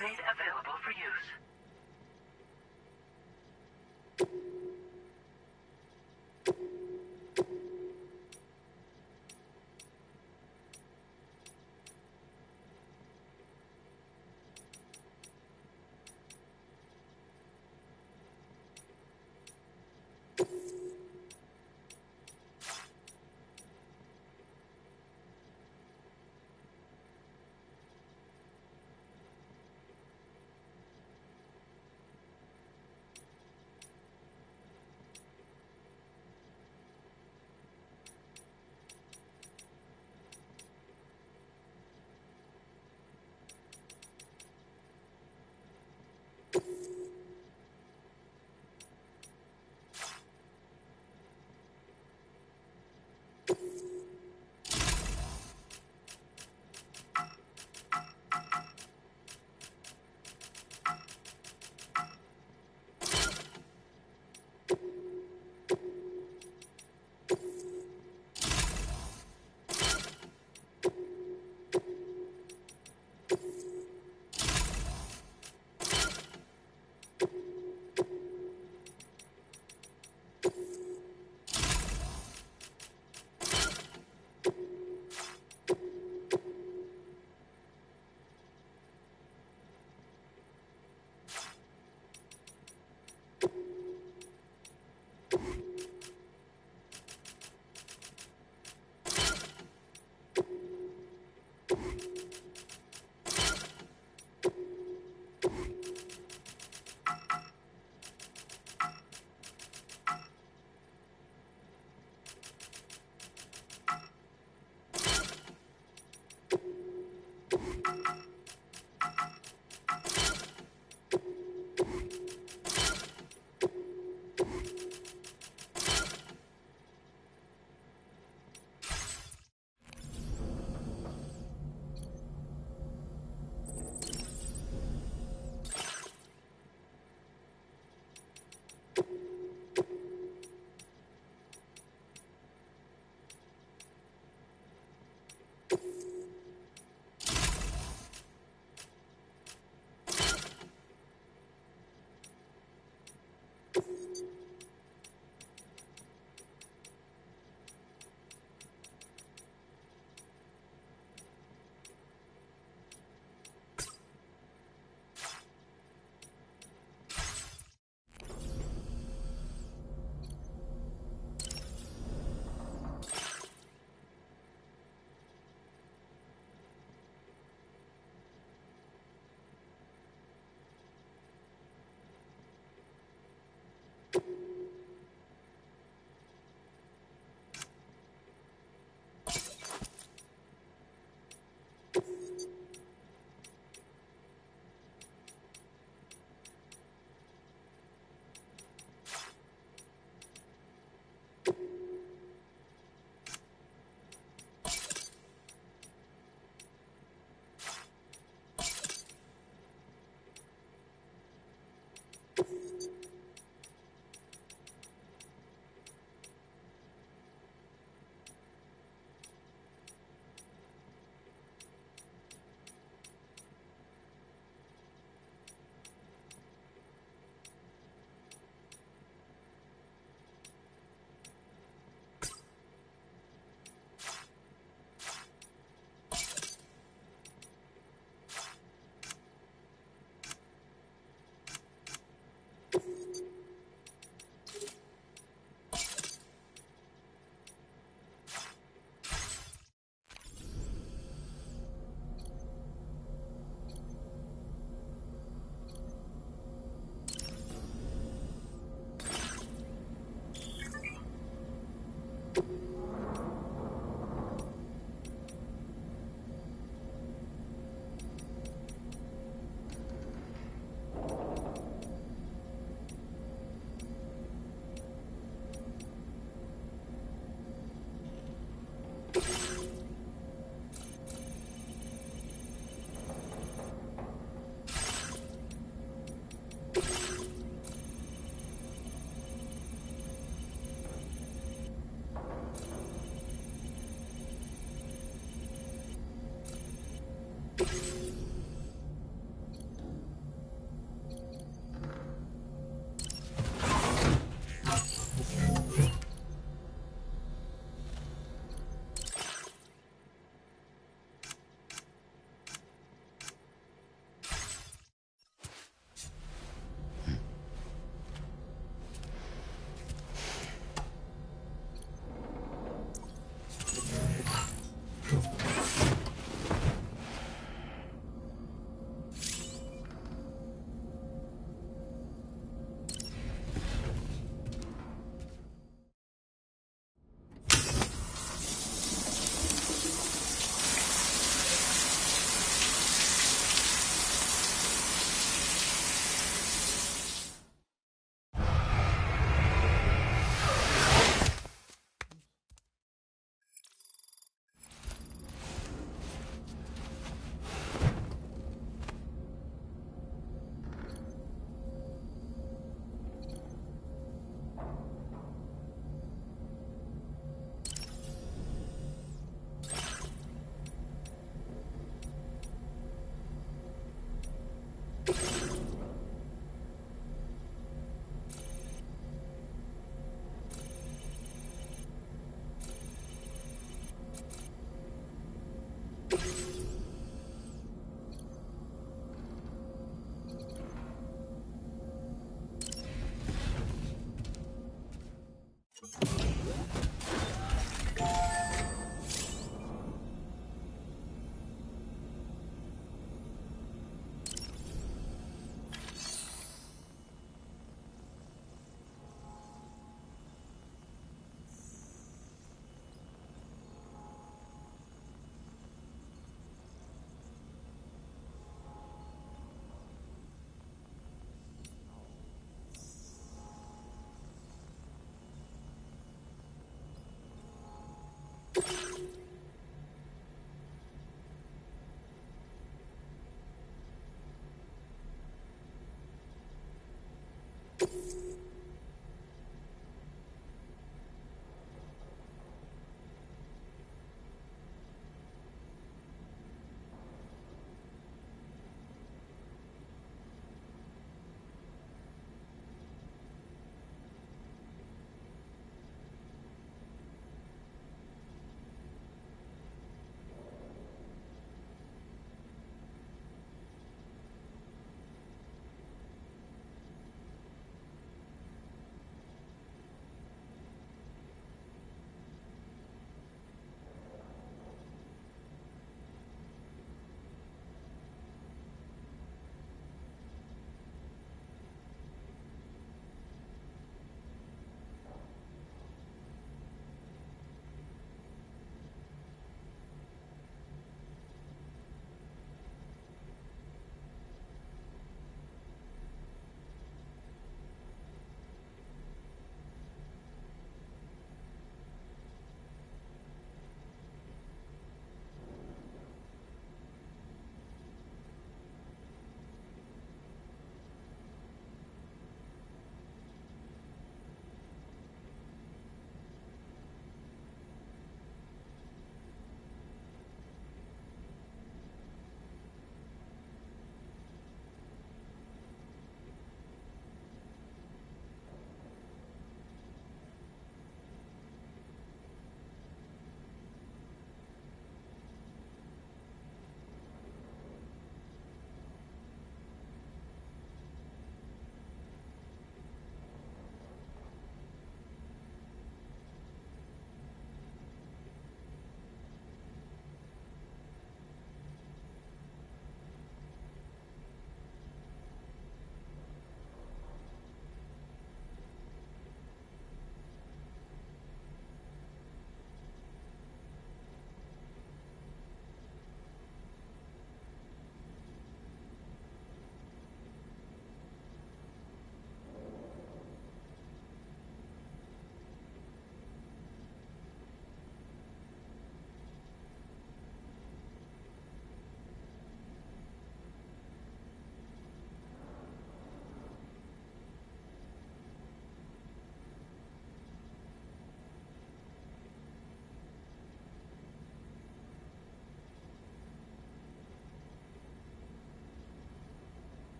Made available for use.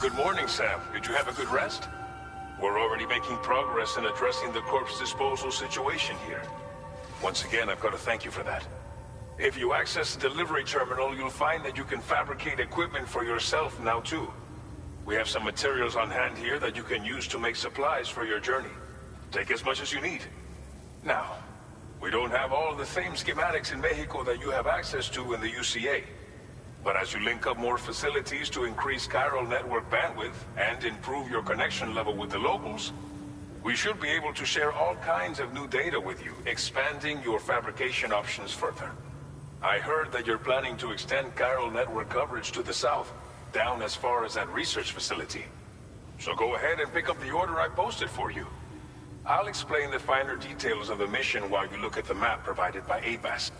Good morning, Sam. Did you have a good rest? We're already making progress in addressing the corpse disposal situation here. Once again, I've got to thank you for that. If you access the delivery terminal, you'll find that you can fabricate equipment for yourself now too. We have some materials on hand here that you can use to make supplies for your journey. Take as much as you need. Now, we don't have all the same schematics in Mexico that you have access to in the UCA. But as you link up more facilities to increase chiral network bandwidth and improve your connection level with the locals, we should be able to share all kinds of new data with you, expanding your fabrication options further. I heard that you're planning to extend chiral network coverage to the south, down as far as that research facility. So go ahead and pick up the order I posted for you. I'll explain the finer details of the mission while you look at the map provided by ABAS.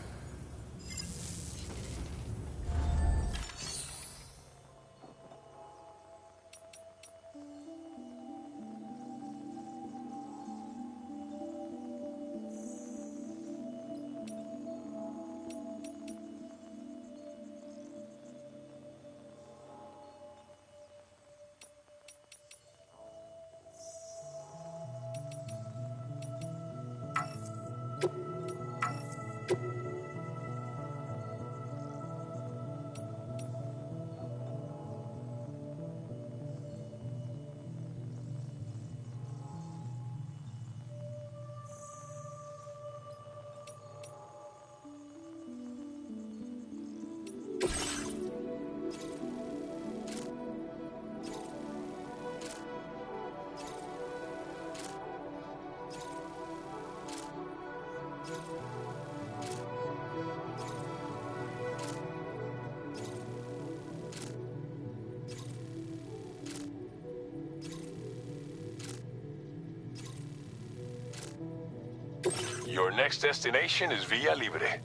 Your next destination is Villa Libre.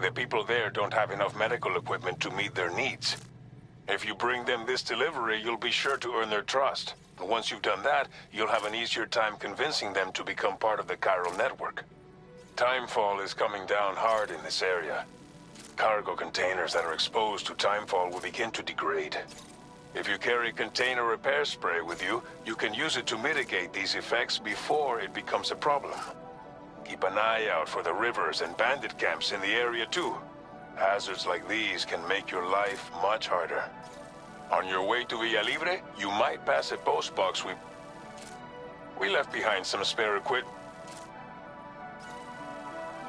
The people there don't have enough medical equipment to meet their needs. If you bring them this delivery, you'll be sure to earn their trust. Once you've done that, you'll have an easier time convincing them to become part of the chiral network. Timefall is coming down hard in this area. Cargo containers that are exposed to timefall will begin to degrade. If you carry container repair spray with you, you can use it to mitigate these effects before it becomes a problem. Keep an eye out for the rivers and bandit camps in the area too. Hazards like these can make your life much harder. On your way to Villa Libre, you might pass a post box we left behind some spare equipment.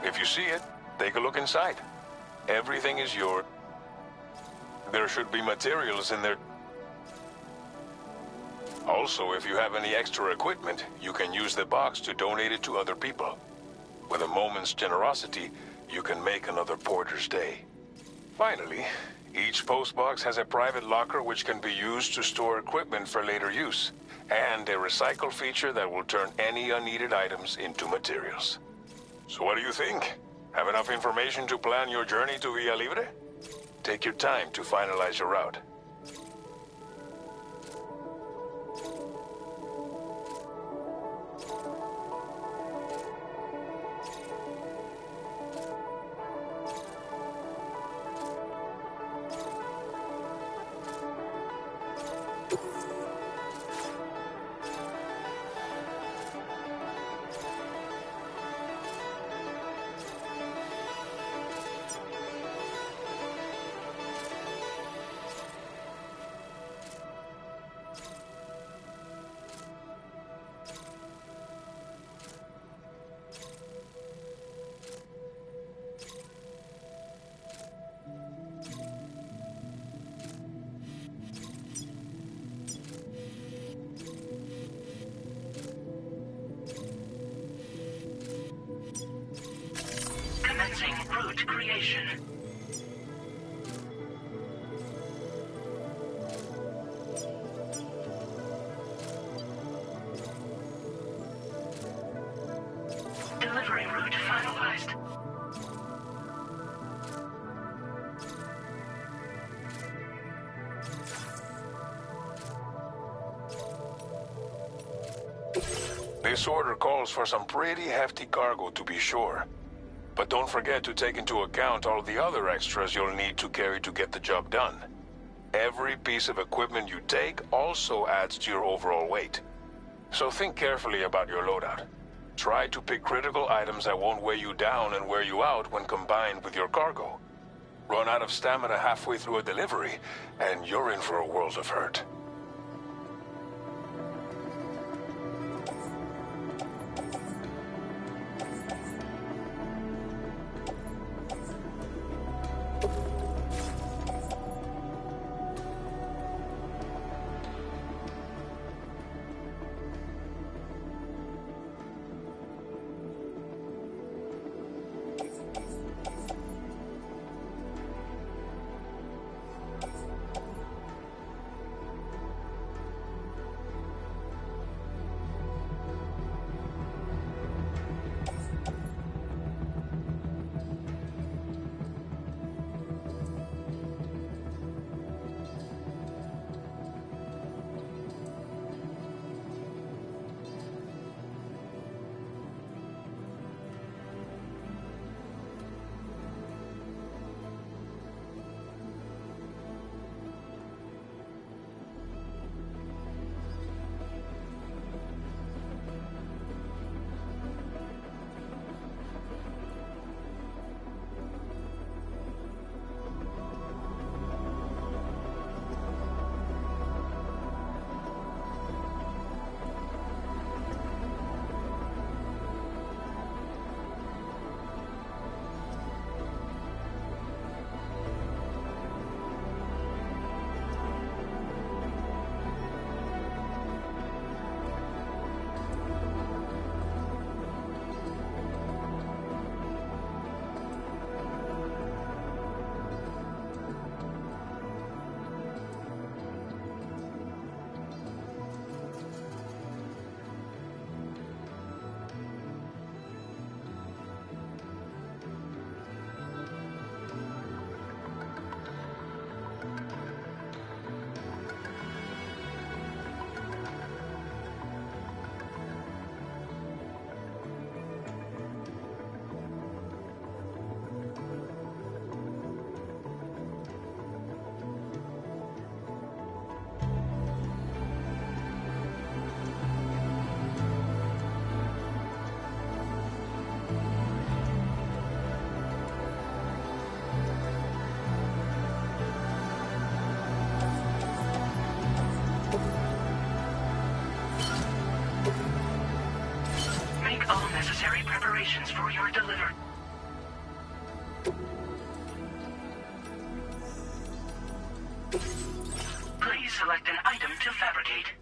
If you see it, take a look inside. Everything is yours. There should be materials in there. Also, if you have any extra equipment, you can use the box to donate it to other people. With a moment's generosity, you can make another porter's day. Finally, each postbox has a private locker which can be used to store equipment for later use, and a recycle feature that will turn any unneeded items into materials. So what do you think? Have enough information to plan your journey to Villa Libre? Take your time to finalize your route. Commencing route creation. Delivery route finalized. This order calls for some pretty hefty cargo, to be sure. But don't forget to take into account all the other extras you'll need to carry to get the job done. Every piece of equipment you take also adds to your overall weight. So think carefully about your loadout. Try to pick critical items that won't weigh you down and wear you out when combined with your cargo. Run out of stamina halfway through a delivery, and you're in for a world of hurt. Make all necessary preparations for your delivery. Please select an item to fabricate.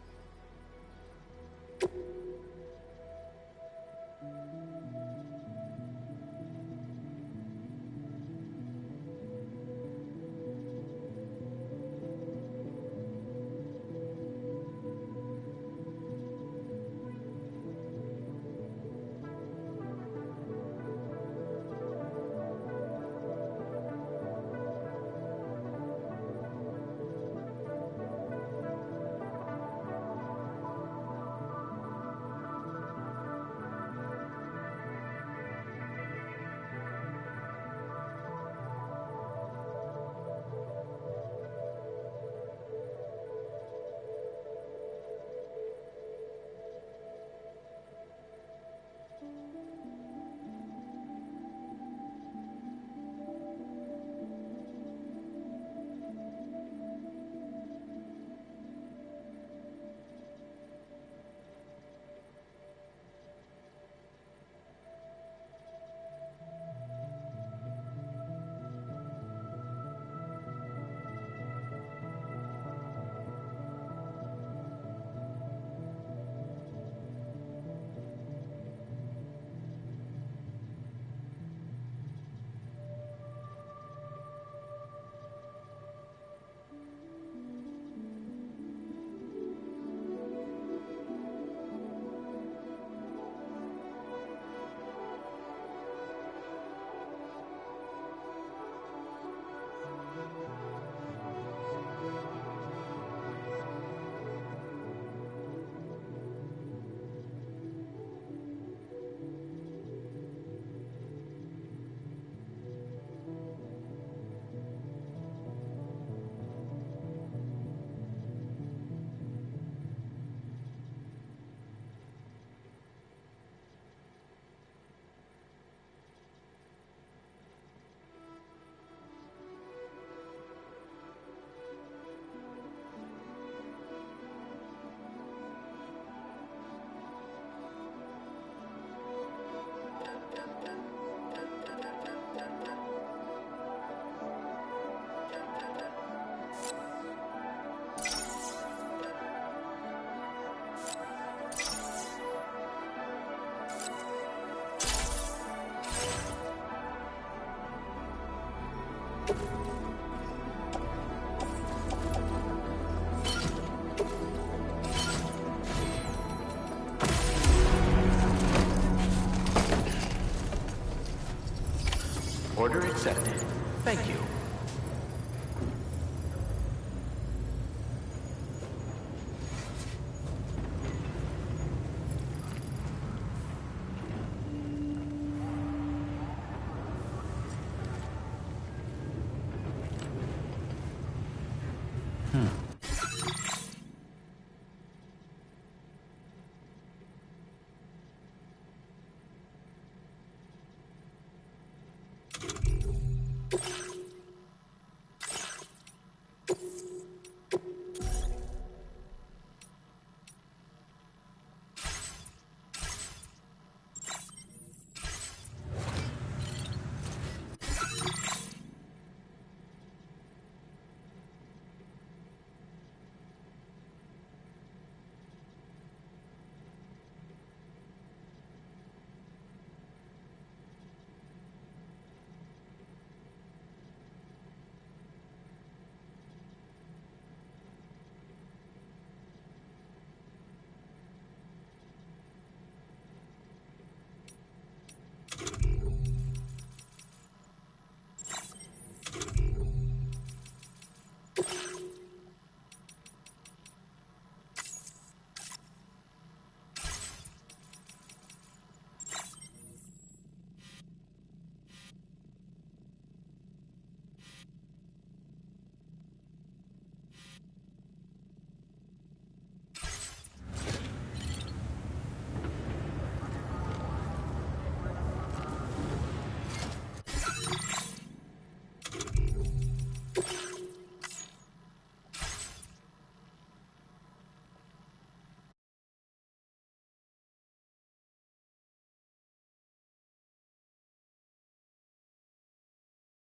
Order accepted. Thank you. Hmm.